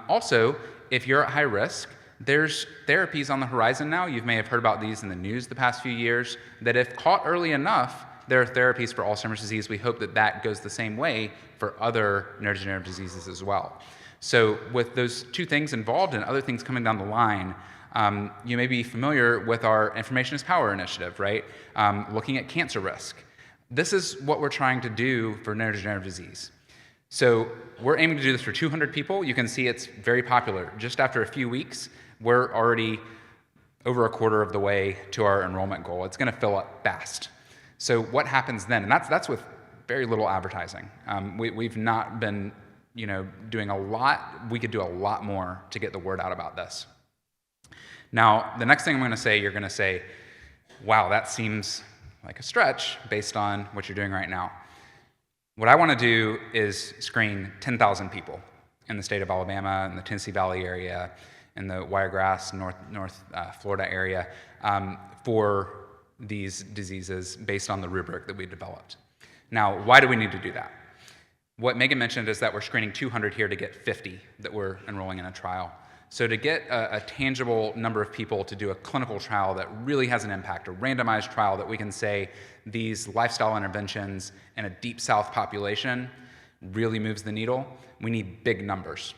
Also, if you're at high risk, there's therapies on the horizon now. You may have heard about these in the news the past few years, that if caught early enough, there are therapies for Alzheimer's disease. We hope that goes the same way for other neurodegenerative diseases as well. So with those two things involved and other things coming down the line, you may be familiar with our Information is Power initiative, right? Looking at cancer risk. This is what we're trying to do for neurodegenerative disease. So we're aiming to do this for 200 people. You can see it's very popular. Just after a few weeks, we're already over a quarter of the way to our enrollment goal. It's going to fill up fast. So what happens then? And that's with very little advertising. We've not been, doing a lot. We could do a lot more to get the word out about this. Now, the next thing I'm going to say, you're going to say, wow, that seems like a stretch based on what you're doing right now. What I want to do is screen 10,000 people in the state of Alabama, in the Tennessee Valley area, in the Wiregrass, North Florida area, for these diseases based on the rubric that we developed. Now, why do we need to do that? What Meagan mentioned is that we're screening 200 here to get 50 that we're enrolling in a trial. So to get a tangible number of people to do a clinical trial that really has an impact, a randomized trial that we can say these lifestyle interventions in a deep South population really moves the needle, we need big numbers.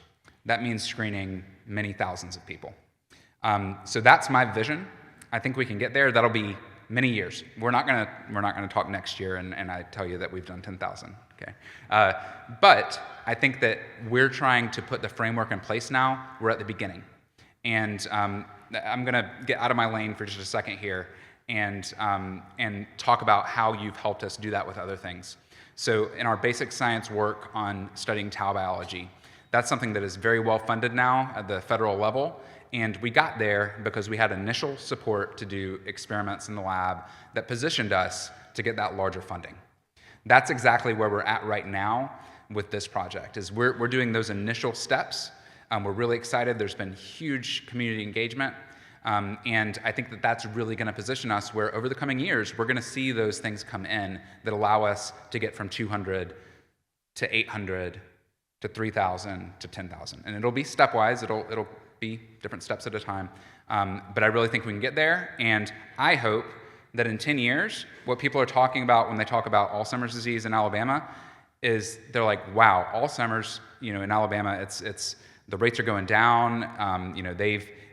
That means screening many thousands of people. So that's my vision. I think we can get there. That'll be many years. We're not gonna talk next year and I tell you that we've done 10,000. Okay, but I think that we're trying to put the framework in place now. We're at the beginning, and I'm gonna get out of my lane for just a second here and talk about how you've helped us do that with other things. So in our basic science work on studying tau biology, that's something that is very well funded now at the federal level. And we got there because we had initial support to do experiments in the lab that positioned us to get that larger funding. That's exactly where we're at right now with this project, is we're doing those initial steps. We're really excited. There's been huge community engagement. And I think that that's really going to position us where over the coming years, we're going to see those things come in that allow us to get from 200 to 800 to 3,000 to 10,000. And it'll be stepwise. It'll be different steps at a time. But I really think we can get there. And I hope that in 10 years, what people are talking about when they talk about Alzheimer's disease in Alabama is they're like, wow, Alzheimer's, in Alabama, it's the rates are going down.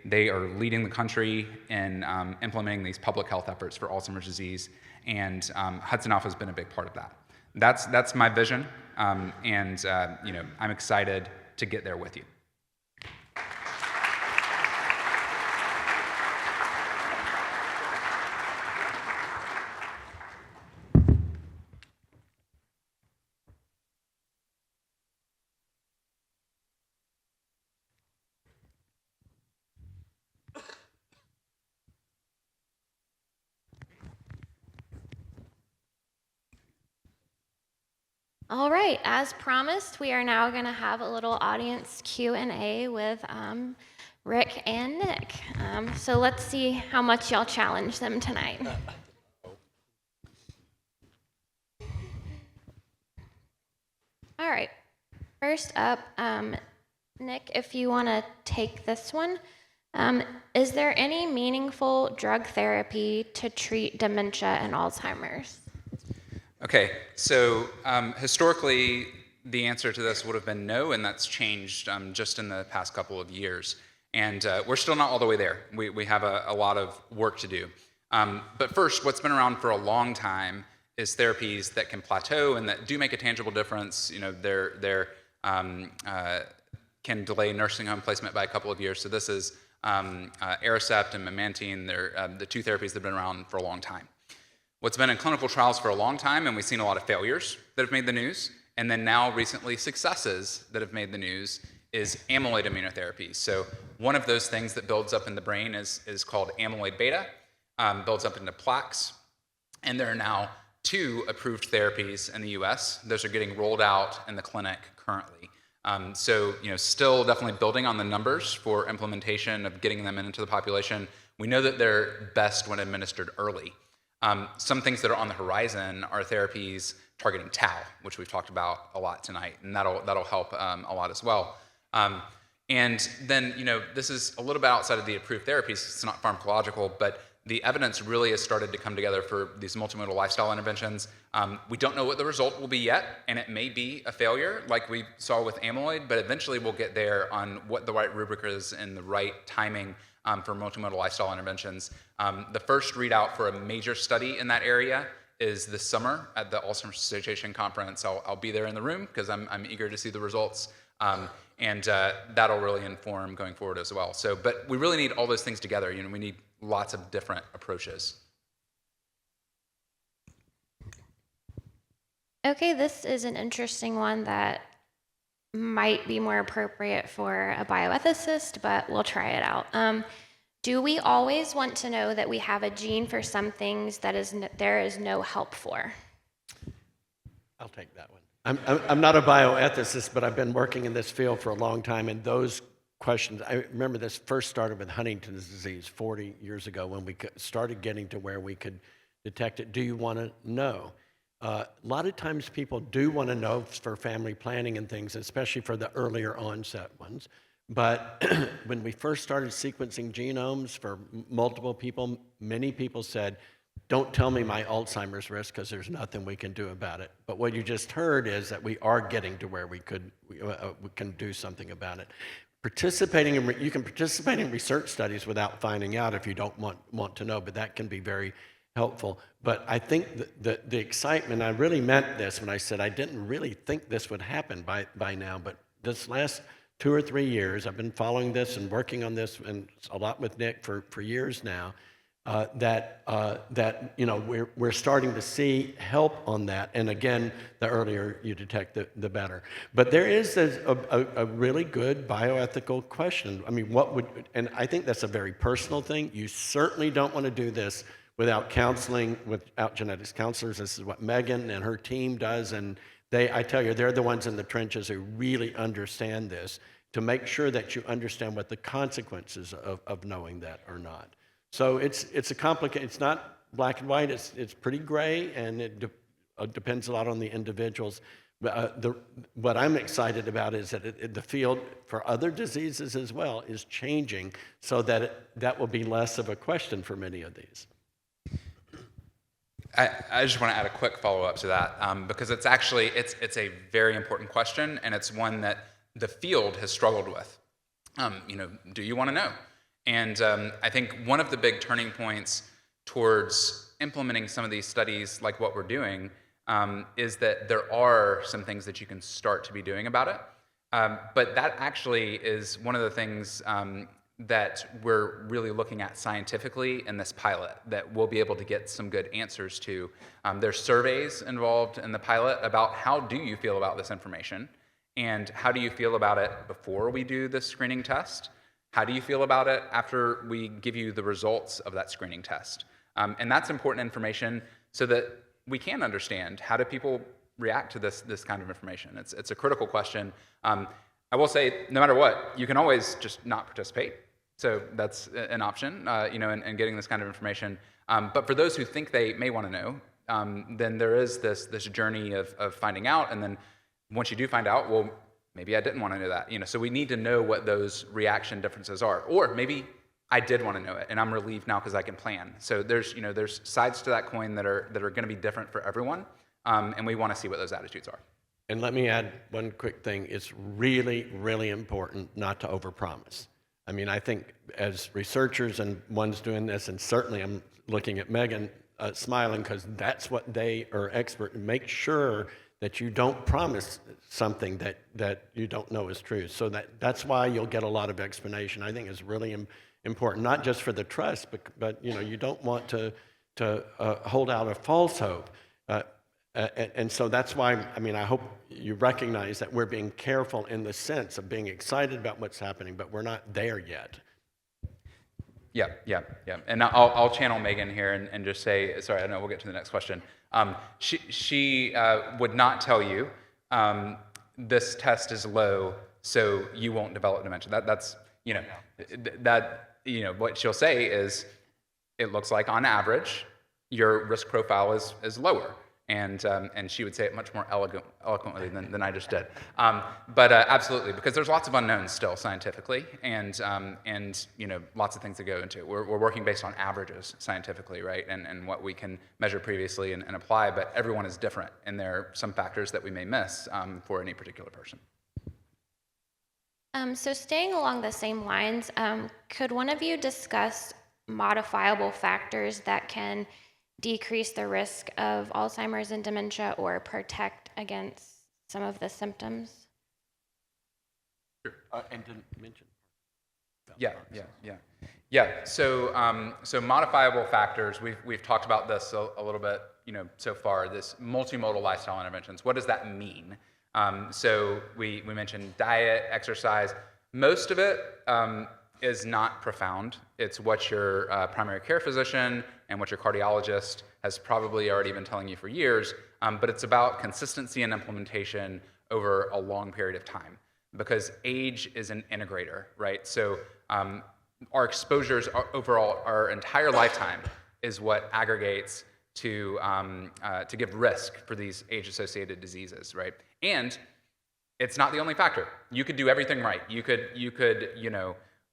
They are leading the country in implementing these public health efforts for Alzheimer's disease, and HudsonAlpha has been a big part of that. That's my vision, and I'm excited to get there with you. All right, as promised, we are now going to have a little audience Q&A with Rick and Nick. So let's see how much y'all challenge them tonight. All right, first up, Nick, if you want to take this one. Is there any meaningful drug therapy to treat dementia and Alzheimer's? Okay, so historically, the answer to this would have been no, and that's changed just in the past couple of years. And we're still not all the way there. We have a lot of work to do. But first, what's been around for a long time is therapies that can plateau and that do make a tangible difference. You know, they're can delay nursing home placement by a couple of years. So this is Aricept and memantine. They're the two therapies that have been around for a long time. What's been in clinical trials for a long time, and we've seen a lot of failures that have made the news, and then now recently successes that have made the news, is amyloid immunotherapy. So one of those things that builds up in the brain is called amyloid beta, builds up into plaques, and there are now 2 approved therapies in the US. Those are getting rolled out in the clinic currently. So, you know, still definitely building on the numbers for implementation of getting them into the population. We know that they're best when administered early. Some things that are on the horizon are therapies targeting tau, which we've talked about a lot tonight, and that'll help a lot as well. And then, you know, this is a little bit outside of the approved therapies. It's not pharmacological, but the evidence really has started to come together for these multimodal lifestyle interventions. We don't know what the result will be yet, and it may be a failure like we saw with amyloid, but eventually we'll get there on what the right rubric is and the right timing for multimodal lifestyle interventions. The first readout for a major study in that area is this summer at the Alzheimer's Association conference. I'll be there in the room because I'm eager to see the results. And that'll really inform going forward as well. So, but we really need all those things together. You know, we need lots of different approaches. Okay, this is an interesting one that might be more appropriate for a bioethicist, but we'll try it out. Do we always want to know that we have a gene for some things that there is no help for? I'll take that one. I'm not a bioethicist, but I've been working in this field for a long time, and those questions, I remember this first started with Huntington's disease 40 years ago when we started getting to where we could detect it. Do you want to know? A lot of times people do want to know for family planning and things, especially for the earlier onset ones. But when we first started sequencing genomes for multiple people, many people said, don't tell me my Alzheimer's risk because there's nothing we can do about it. But what you just heard is that we are getting to where we can do something about it. You can participate in research studies without finding out if you don't want to know, but that can be very helpful. But I think that the excitement, I really meant this when I said I didn't really think this would happen by now, but this last 2 or 3 years, I've been following this and working on this and a lot with Nick for years now, that you know we're starting to see help on that. And again, the earlier you detect, the better. But there is a really good bioethical question. I mean, and I think that's a very personal thing. You certainly don't want to do this without counseling, without genetics counselors. This is what Meagan and her team does, and I tell you, they're the ones in the trenches who really understand this to make sure that you understand what the consequences of knowing that or not. So it's a complicated, it's not black and white, it's pretty gray, and it depends a lot on the individuals. What I'm excited about is that the field for other diseases as well is changing so that that will be less of a question for many of these. I just want to add a quick follow-up to that because it's actually, it's a very important question, and it's one that the field has struggled with. You know, do you want to know? And I think one of the big turning points towards implementing some of these studies like what we're doing is that there are some things that you can start to be doing about it. But that actually is one of the things that we're really looking at scientifically in this pilot that we'll be able to get some good answers to. There's surveys involved in the pilot about how do you feel about this information and how do you feel about it before we do the screening test? How do you feel about it after we give you the results of that screening test? And that's important information so that we can understand how do people react to this kind of information? It's a critical question. I will say, no matter what, you can always just not participate. So that's an option, in getting this kind of information. But for those who think they may want to know, then there is this journey of finding out, and then once you do find out, well, maybe I didn't want to know that. So we need to know what those reaction differences are, or maybe I did want to know it, and I'm relieved now because I can plan. So there's sides to that coin that are going to be different for everyone, and we want to see what those attitudes are. And let me add one quick thing. It's really, really important not to overpromise. I mean, I think as researchers and ones doing this, and certainly I'm looking at Meagan smiling because that's what they are expert in. Make sure that you don't promise something that you don't know is true. So that's why you'll get a lot of explanation. I think is really important, not just for the trust, but you don't want to hold out a false hope. And so that's why, I hope you recognize that we're being careful in the sense of being excited about what's happening, but we're not there yet. Yeah. And I'll channel Meagan here and just say, sorry, I know we'll get to the next question. She would not tell you this test is low, so you won't develop dementia. That's what she'll say is, it looks like on average your risk profile is lower. And she would say it much more eloquently than I just did. But absolutely, because there's lots of unknowns still scientifically, and lots of things that go into it. We're working based on averages scientifically, right? And what we can measure previously and apply, but everyone is different, and there are some factors that we may miss for any particular person. So staying along the same lines, could one of you discuss modifiable factors that can decrease the risk of Alzheimer's and dementia or protect against some of the symptoms? Sure. And didn't mention. Yeah. So modifiable factors. We've talked about this a little bit, so far. This multimodal lifestyle interventions. What does that mean? So we mentioned diet, exercise. Most of it is not profound. It's what your primary care physician and what your cardiologist has probably already been telling you for years, but it's about consistency and implementation over a long period of time, because age is an integrator, right? So our exposures overall, our entire lifetime, is what aggregates to give risk for these age-associated diseases, right? And it's not the only factor. You could do everything right. You could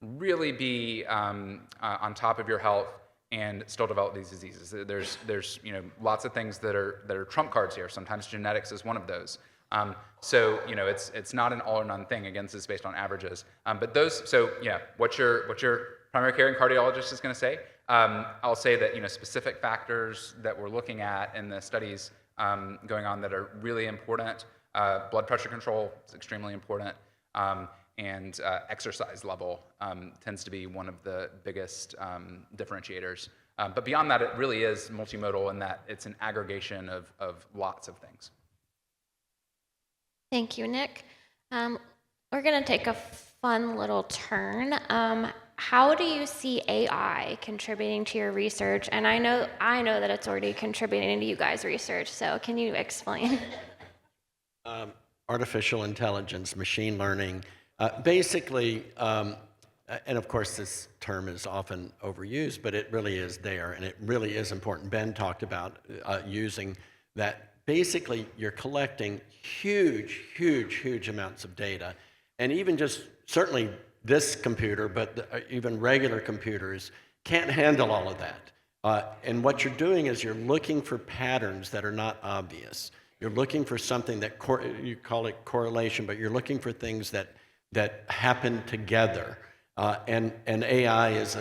really be on top of your health and still develop these diseases. There's lots of things that are trump cards here. Sometimes genetics is one of those. So it's not an all or none thing. Again, this is based on averages. But those, so yeah, what your primary care and cardiologist is going to say. I'll say that specific factors that we're looking at in the studies going on that are really important. Blood pressure control is extremely important. And exercise level tends to be one of the biggest differentiators. But beyond that, it really is multimodal in that it's an aggregation of lots of things. Thank you, Nick. We're going to take a fun little turn. How do you see AI contributing to your research? And I know that it's already contributing to you guys' research, so can you explain? Artificial intelligence, machine learning. Basically, and of course this term is often overused, but it really is there, and it really is important. Ben talked about using that. Basically, you're collecting huge amounts of data, and even just certainly this computer, but even regular computers can't handle all of that. And what you're doing is you're looking for patterns that are not obvious. You're looking for something that you call it correlation, but you're looking for things that happen together. And AI is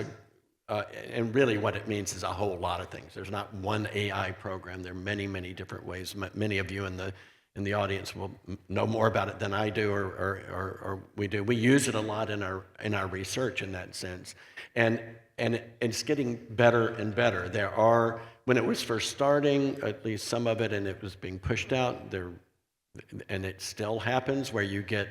and really what it means is a whole lot of things. There's not one AI program. There are many different ways. Many of you in the audience will know more about it than I do or we do. We use it a lot in our research in that sense. And it's getting better and better. There are, when it was first starting, at least some of it, and it was being pushed out, and it still happens where you get,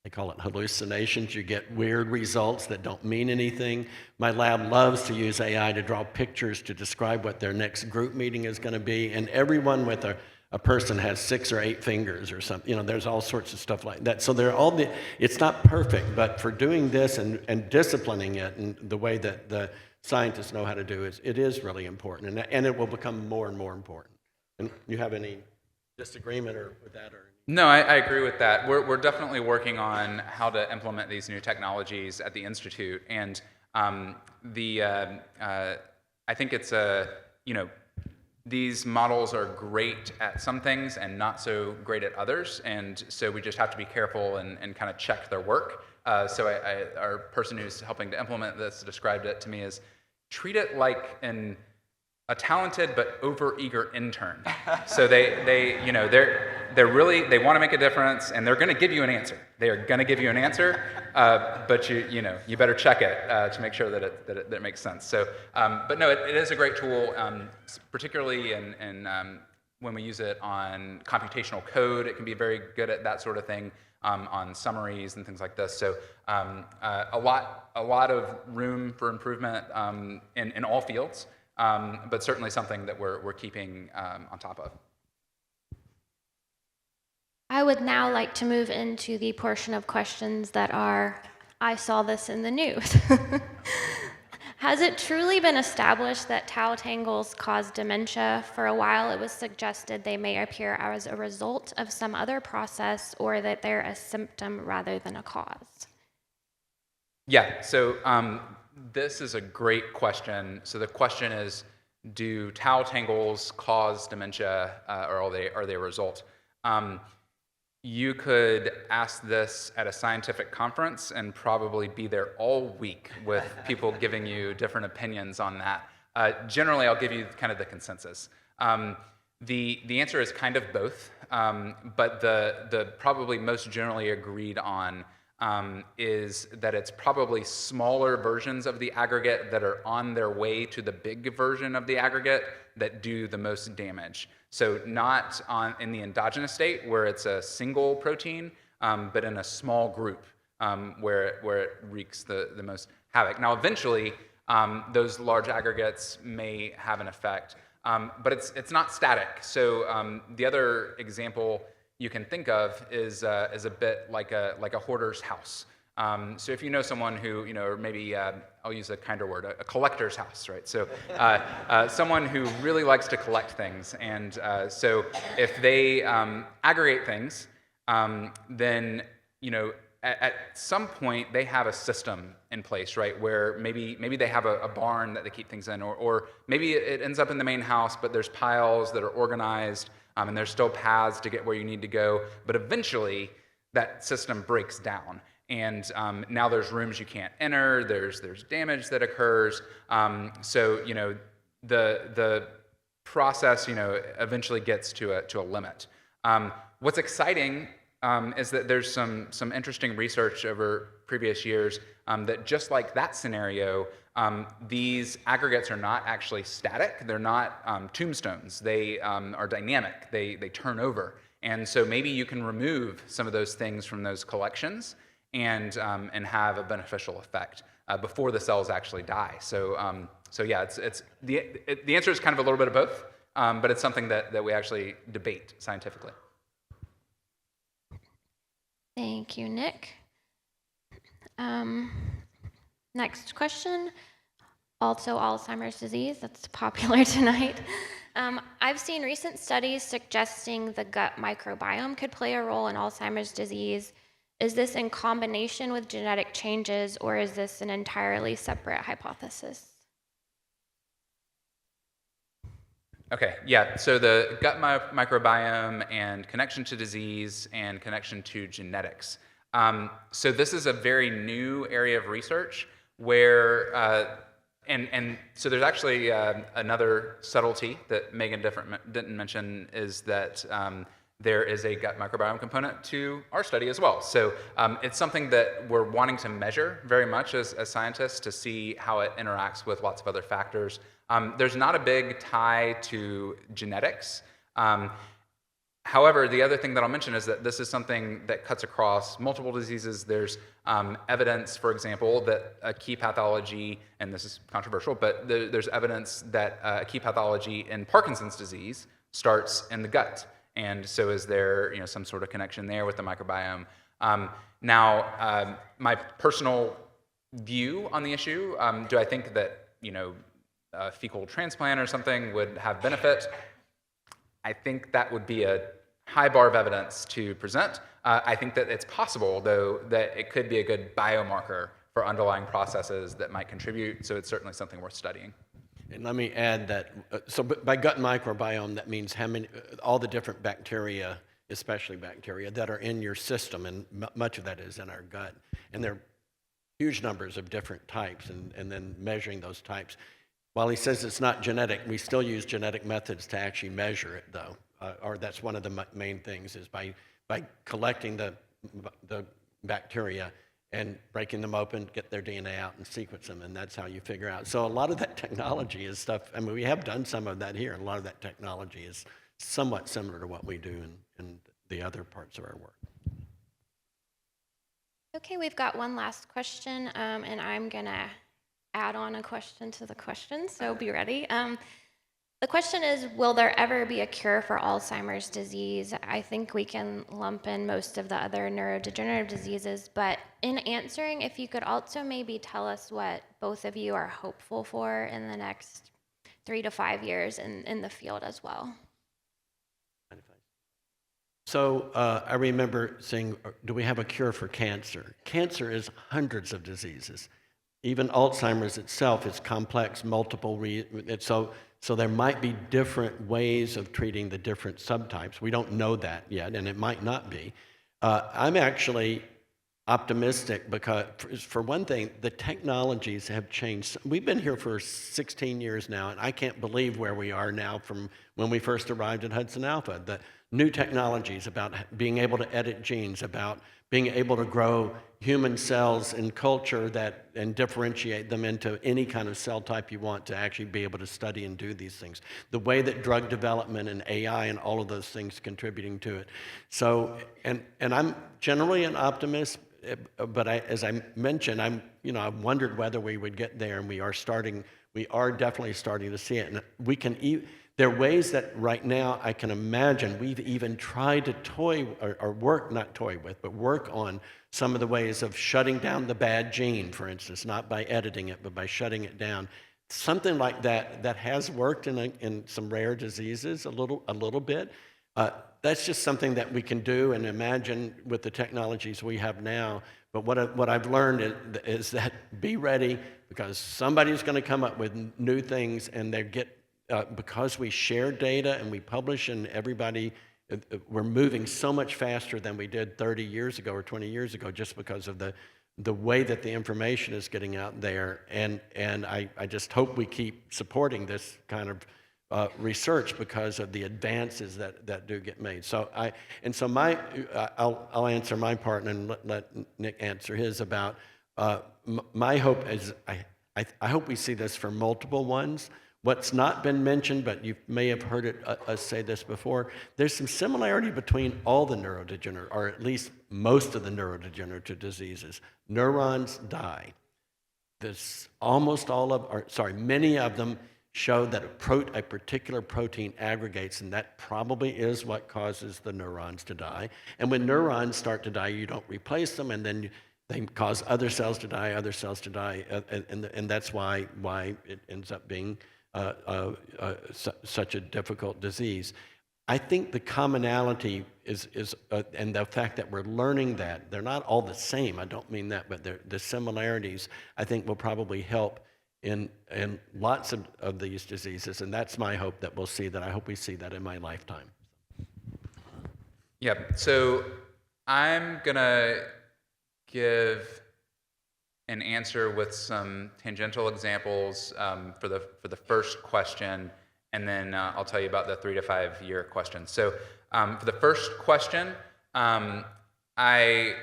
they call it hallucinations. You get weird results that don't mean anything. My lab loves to use AI to draw pictures to describe what their next group meeting is going to be. And everyone with a a person has 6 or 8 fingers or something. You know, there's all sorts of stuff like that. So it's not perfect, but for doing this and disciplining it and the way that the scientists know how to do it is really important, and it will become more and more important. And you have any disagreement with that? Or No, I agree with that. We're definitely working on how to implement these new technologies at the Institute, and I think it's these models are great at some things and not so great at others, and so we just have to be careful and kind of check their work. So our person who's helping to implement this described it to me as, treat it like a talented but over-eager intern. So they they want to make a difference, and they're going to give you an answer. They are going to give you an answer, but you better check it to make sure that it makes sense. So, but no, it is a great tool, particularly in when we use it on computational code. It can be very good at that sort of thing, on summaries and things like this. So, a lot of room for improvement in all fields. But certainly something that we're keeping on top of. I would now like to move into the portion of questions that are, I saw this in the news. Has it truly been established that tau tangles cause dementia? For a while, it was suggested they may appear as a result of some other process, or that they're a symptom rather than a cause. Yeah, so this is a great question. So the question is, do tau tangles cause dementia, or are they a result? You could ask this at a scientific conference and probably be there all week with people giving you different opinions on that. Generally, I'll give you kind of the consensus. The answer is kind of both, but the probably most generally agreed on is that it's probably smaller versions of the aggregate that are on their way to the big version of the aggregate that do the most damage. So not in the endogenous state where it's a single protein, but in a small group where it wreaks the most havoc. Now eventually those large aggregates may have an effect, but it's not static. So the other example you can think of is a bit like a hoarder's house. So if you know someone who, or maybe I'll use a kinder word, a collector's house, right? So someone who really likes to collect things, and so if they aggregate things, then at some point they have a system in place, right? Where maybe they have a barn that they keep things in, or maybe it ends up in the main house, but there's piles that are organized. And there's still paths to get where you need to go, but eventually that system breaks down, and now there's rooms you can't enter. There's damage that occurs. So the process eventually gets to a limit. What's exciting is that there's some interesting research over previous years that just like that scenario, these aggregates are not actually static. They're not tombstones. They are dynamic. They turn over. And so maybe you can remove some of those things from those collections and have a beneficial effect before the cells actually die. So yeah, it's the answer is kind of a little bit of both, but it's something that we actually debate scientifically. Thank you, Nick. Next question, also Alzheimer's disease, that's popular tonight. I've seen recent studies suggesting the gut microbiome could play a role in Alzheimer's disease. Is this in combination with genetic changes, or is this an entirely separate hypothesis? Okay, yeah, so the gut microbiome and connection to disease and connection to genetics. So this is a very new area of research where, and so there's actually another subtlety that Meagan didn't mention, is that there is a gut microbiome component to our study as well. So it's something that we're wanting to measure very much as scientists to see how it interacts with lots of other factors. There's not a big tie to genetics. However, the other thing that I'll mention is that this is something that cuts across multiple diseases. There's evidence, for example, that a key pathology, and this is controversial, but there's evidence that a key pathology in Parkinson's disease starts in the gut. and so is there some sort of connection there with the microbiome. My personal view on the issue, do I think that a fecal transplant or something would have benefit? I think that would be a high bar of evidence to present. I think that it's possible, though, that it could be a good biomarker for underlying processes that might contribute, so it's certainly something worth studying. And let me add that, so by gut microbiome, that means all the different bacteria, especially bacteria, that are in your system, and much of that is in our gut. And there are huge numbers of different types, and then measuring those types. While he says it's not genetic, we still use genetic methods to actually measure it, though. Or that's one of the main things, is by collecting the bacteria and breaking them open, get their DNA out and sequence them, and that's how you figure out. So a lot of that technology is stuff, I mean, we have done some of that here, and a lot of that technology is somewhat similar to what we do in the other parts of our work. Okay, we've got one last question, and I'm gonna add on a question to the question, so be ready. The question is, will there ever be a cure for Alzheimer's disease? I think we can lump in most of the other neurodegenerative diseases, but in answering, if you could also maybe tell us what both of you are hopeful for in the next 3 to 5 years in the field as well. So I remember saying, do we have a cure for cancer? Cancer is hundreds of diseases. Even Alzheimer's itself is complex, multiple, so there might be different ways of treating the different subtypes. We don't know that yet, and it might not be. I'm actually optimistic because, for one thing, the technologies have changed. We've been here for 16 years now, and I can't believe where we are now from when we first arrived at HudsonAlpha. The new technologies about being able to edit genes, about being able to grow human cells in culture and differentiate them into any kind of cell type you want to actually be able to study and do these things. The way that drug development and AI and all of those things contributing to it. So, and I'm generally an optimist, but as I mentioned, I've wondered whether we would get there, and we are definitely starting to see it. And there are ways that right now I can imagine we've even tried to work on some of the ways of shutting down the bad gene, for instance, not by editing it, but by shutting it down. Something like that has worked in some rare diseases a little bit. That's just something that we can do and imagine with the technologies we have now. But what I've learned is that be ready, because somebody's going to come up with new things, and because we share data and we publish, and we're moving so much faster than we did 30 years ago or 20 years ago, just because of the way that the information is getting out there. And I just hope we keep supporting this kind of research because of the advances that do get made. So I'll answer my part and let Nick answer his about my hope is I hope we see this for multiple ones. What's not been mentioned, but you may have heard us say this before, there's some similarity between all the neurodegenerative, or at least most of the neurodegenerative diseases. Neurons die. Many of them show that a particular protein aggregates, and that probably is what causes the neurons to die. And when neurons start to die, you don't replace them, and then they cause other cells to die, and that's why it ends up being such a difficult disease. I think the commonality is and the fact that we're learning that they're not all the same. I don't mean that, but the similarities I think will probably help in lots of these diseases, and that's my hope that we'll see that. I hope we see that in my lifetime. Yeah. So I'm gonna give an answer with some tangential examples for the first question, and then I'll tell you about the 3 to 5 year question. So for the first question, I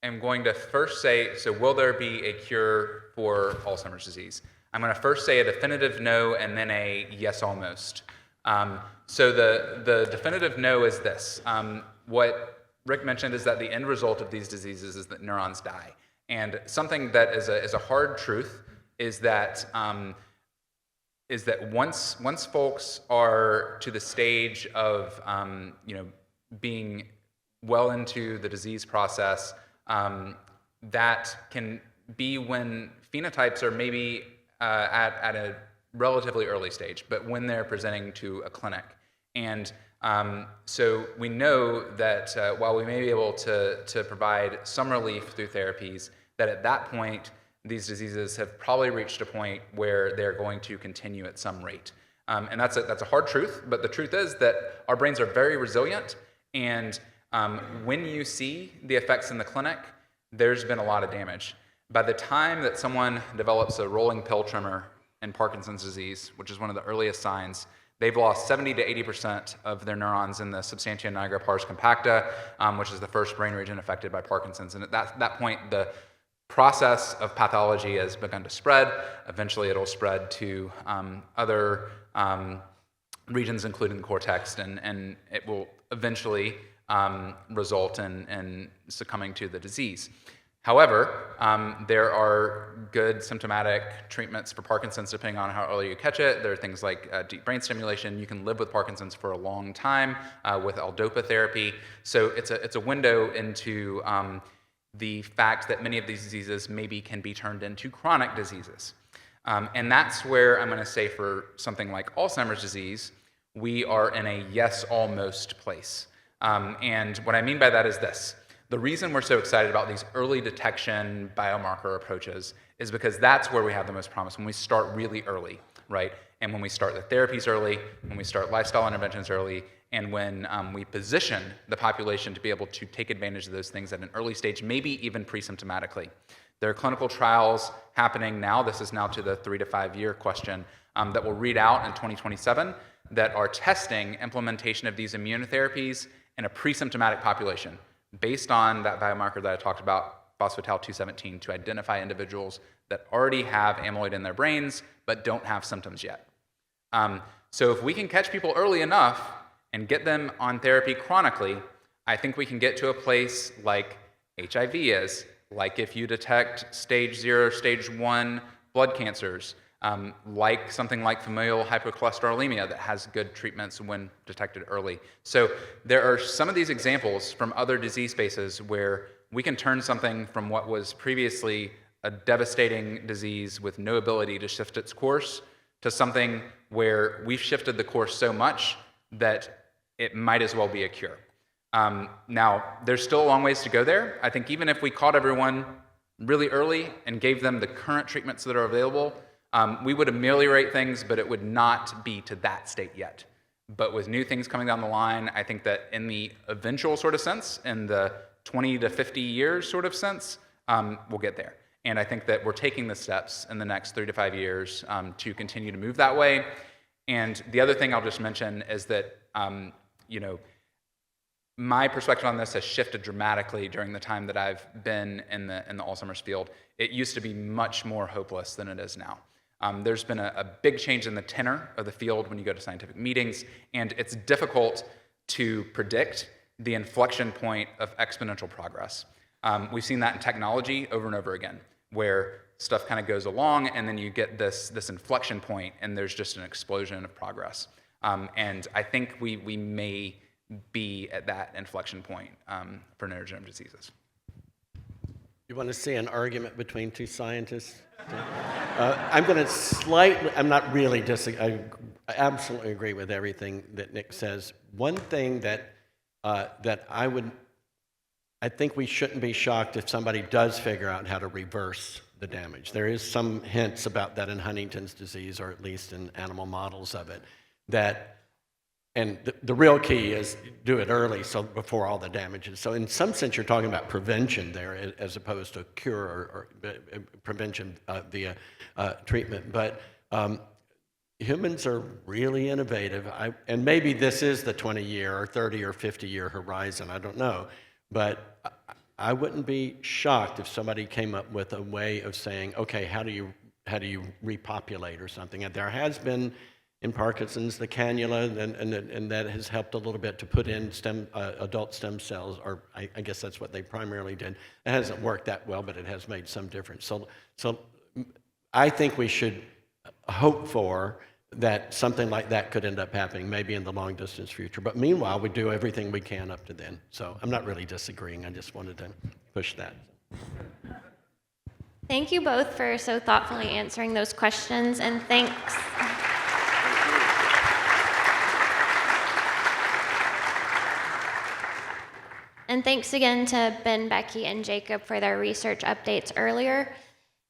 am going to first say, so will there be a cure for Alzheimer's disease? I'm going to first say a definitive no, and then a yes almost. So the definitive no is this. What Rick mentioned is that the end result of these diseases is that neurons die. And something that is a hard truth is that is that once folks are to the stage of being well into the disease process, that can be when phenotypes are maybe at a relatively early stage, but when they're presenting to a clinic. And so we know that while we may be able to provide some relief through therapies, that at that point, these diseases have probably reached a point where they're going to continue at some rate. And that's a hard truth, but the truth is that our brains are very resilient, and when you see the effects in the clinic, there's been a lot of damage. By the time that someone develops a rolling pill tremor in Parkinson's disease, which is one of the earliest signs, they've lost 70 to 80% of their neurons in the substantia nigra pars compacta, which is the first brain region affected by Parkinson's. And at that point, the process of pathology has begun to spread. Eventually, it'll spread to other regions, including the cortex, and it will eventually result in succumbing to the disease. However, there are good symptomatic treatments for Parkinson's depending on how early you catch it. There are things like deep brain stimulation. You can live with Parkinson's for a long time with L-DOPA therapy. So it's a window into the fact that many of these diseases maybe can be turned into chronic diseases. And that's where I'm going to say for something like Alzheimer's disease, we are in a yes, almost place. And what I mean by that is this. The reason we're so excited about these early detection biomarker approaches is because that's where we have the most promise, when we start really early, right? And when we start the therapies early, when we start lifestyle interventions early, and when we position the population to be able to take advantage of those things at an early stage, maybe even pre-symptomatically. There are clinical trials happening now, this is now to the 3 to 5 year question, that will read out in 2027 that are testing implementation of these immunotherapies in a pre-symptomatic population based on that biomarker that I talked about, phosphatau-217, to identify individuals that already have amyloid in their brains but don't have symptoms yet. So if we can catch people early enough and get them on therapy chronically, I think we can get to a place like HIV is, like if you detect stage 0, stage 1 blood cancers, like something like familial hypercholesterolemia that has good treatments when detected early. So there are some of these examples from other disease spaces where we can turn something from what was previously a devastating disease with no ability to shift its course to something where we've shifted the course so much that it might as well be a cure. Now, there's still a long ways to go there. I think even if we caught everyone really early and gave them the current treatments that are available, we would ameliorate things, but it would not be to that state yet. But with new things coming down the line, I think that in the eventual sort of sense, in the 20 to 50 years sort of sense, we'll get there. And I think that we're taking the steps in the next 3 to 5 years to continue to move that way. And the other thing I'll just mention is that, my perspective on this has shifted dramatically during the time that I've been in the Alzheimer's field. It used to be much more hopeless than it is now. There's been a big change in the tenor of the field when you go to scientific meetings, and it's difficult to predict the inflection point of exponential progress. We've seen that in technology over and over again, where stuff kind of goes along, and then you get this inflection point, and there's just an explosion of progress. And I think we may be at that inflection point for neurodegenerative diseases. You want to see an argument between two scientists? I'm not really I absolutely agree with everything that Nick says. One thing that I think we shouldn't be shocked if somebody does figure out how to reverse the damage. There is some hints about that in Huntington's disease, or at least in animal models of it, and the real key is do it early, so before all the damage is. So in some sense, you're talking about prevention there as opposed to cure or prevention via treatment. But humans are really innovative. And maybe this is the 20-year or 30 or 50-year horizon, I don't know. But I wouldn't be shocked if somebody came up with a way of saying, okay, how do you repopulate or something? And there has been in Parkinson's the cannula, and that has helped a little bit to put in adult stem cells, or I guess that's what they primarily did. It hasn't worked that well, but it has made some difference. So I think we should hope for that something like that could end up happening, maybe in the long distance future. But meanwhile, we do everything we can up to then. So I'm not really disagreeing. I just wanted to push that. Thank you both for so thoughtfully answering those questions, and thanks. And thanks again to Ben, Becky, and Jacob for their research updates earlier.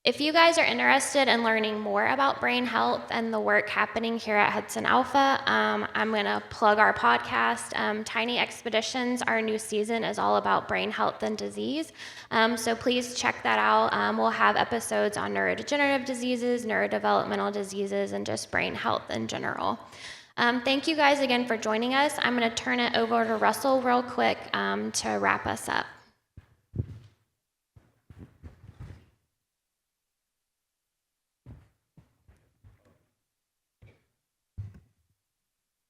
If you guys are interested in learning more about brain health and the work happening here at Hudson Alpha, I'm going to plug our podcast, Tiny Expeditions. Our new season is all about brain health and disease. So please check that out. We'll have episodes on neurodegenerative diseases, neurodevelopmental diseases, and just brain health in general. Thank you guys again for joining us. I'm going to turn it over to Russell real quick to wrap us up.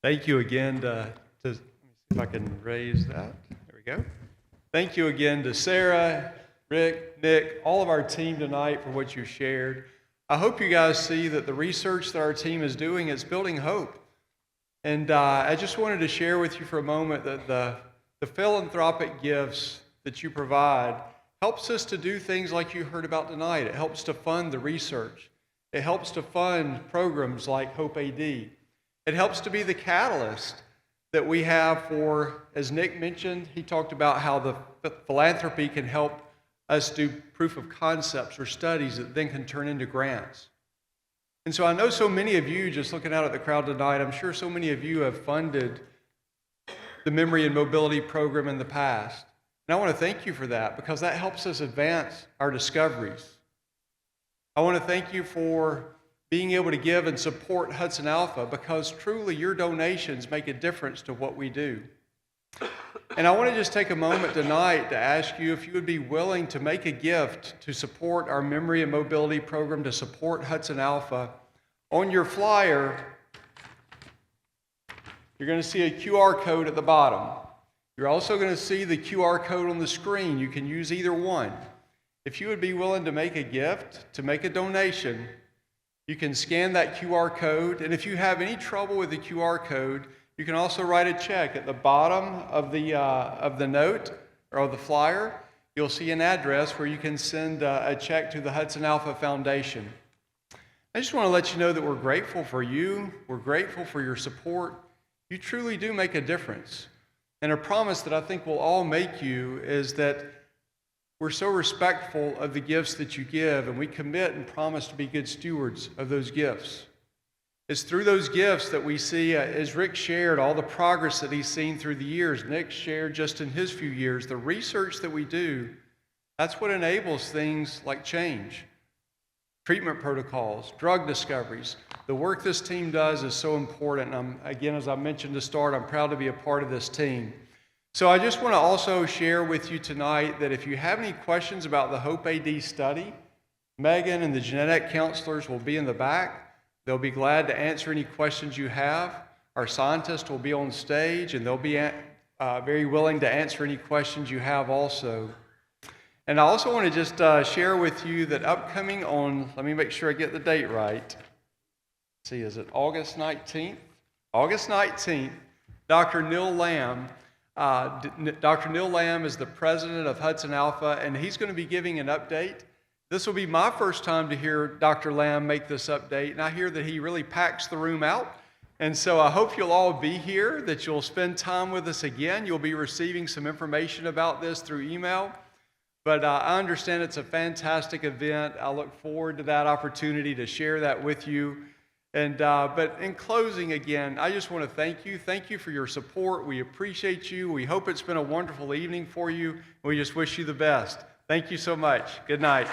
Thank you again let me see if I can raise that. There we go. Thank you again to Sarah, Rick, Nick, all of our team tonight for what you shared. I hope you guys see that the research that our team is doing is building hope. And I just wanted to share with you for a moment that the philanthropic gifts that you provide helps us to do things like you heard about tonight. It helps to fund the research. It helps to fund programs like Hope AD. It helps to be the catalyst that we have for, as Nick mentioned, he talked about how the philanthropy can help us do proof of concepts or studies that then can turn into grants. And so I know so many of you, just looking out at the crowd tonight, I'm sure so many of you have funded the Memory and Mobility Program in the past. And I want to thank you for that because that helps us advance our discoveries. I want to thank you for being able to give and support Hudson Alpha because truly your donations make a difference to what we do. And I want to just take a moment tonight to ask you if you would be willing to make a gift to support our Memory and Mobility Program, to support Hudson Alpha. On your flyer, you're going to see a QR code at the bottom. You're also going to see the QR code on the screen. You can use either one. If you would be willing to make a gift, to make a donation, you can scan that QR code, and if you have any trouble with the QR code, you can also write a check at the bottom of the note or of the flyer. You'll see an address where you can send a check to the Hudson Alpha Foundation. I just want to let you know that we're grateful for you. We're grateful for your support. You truly do make a difference. And a promise that I think we'll all make you is that we're so respectful of the gifts that you give, and we commit and promise to be good stewards of those gifts. It's through those gifts that we see, as Rick shared, all the progress that he's seen through the years. Nick shared just in his few years, the research that we do, that's what enables things like change. Treatment protocols, drug discoveries. The work this team does is so important. Again, as I mentioned to start, I'm proud to be a part of this team. So I just want to also share with you tonight that if you have any questions about the Hope AD study, Meagan and the genetic counselors will be in the back. They'll be glad to answer any questions you have. Our scientists will be on stage, and they'll be very willing to answer any questions you have also. And I also want to just share with you that upcoming on, let me make sure I get the date right. Let's see, is it August 19th? August 19th, Dr. Neil Lamb. Dr. Neil Lamb is the president of Hudson Alpha, and he's going to be giving an update. This will be my first time to hear Dr. Lamb make this update, and I hear that he really packs the room out. And so I hope you'll all be here, that you'll spend time with us again. You'll be receiving some information about this through email. But I understand it's a fantastic event. I look forward to that opportunity to share that with you. And but in closing, again, I just want to thank you. Thank you for your support. We appreciate you. We hope it's been a wonderful evening for you. We just wish you the best. Thank you so much. Good night.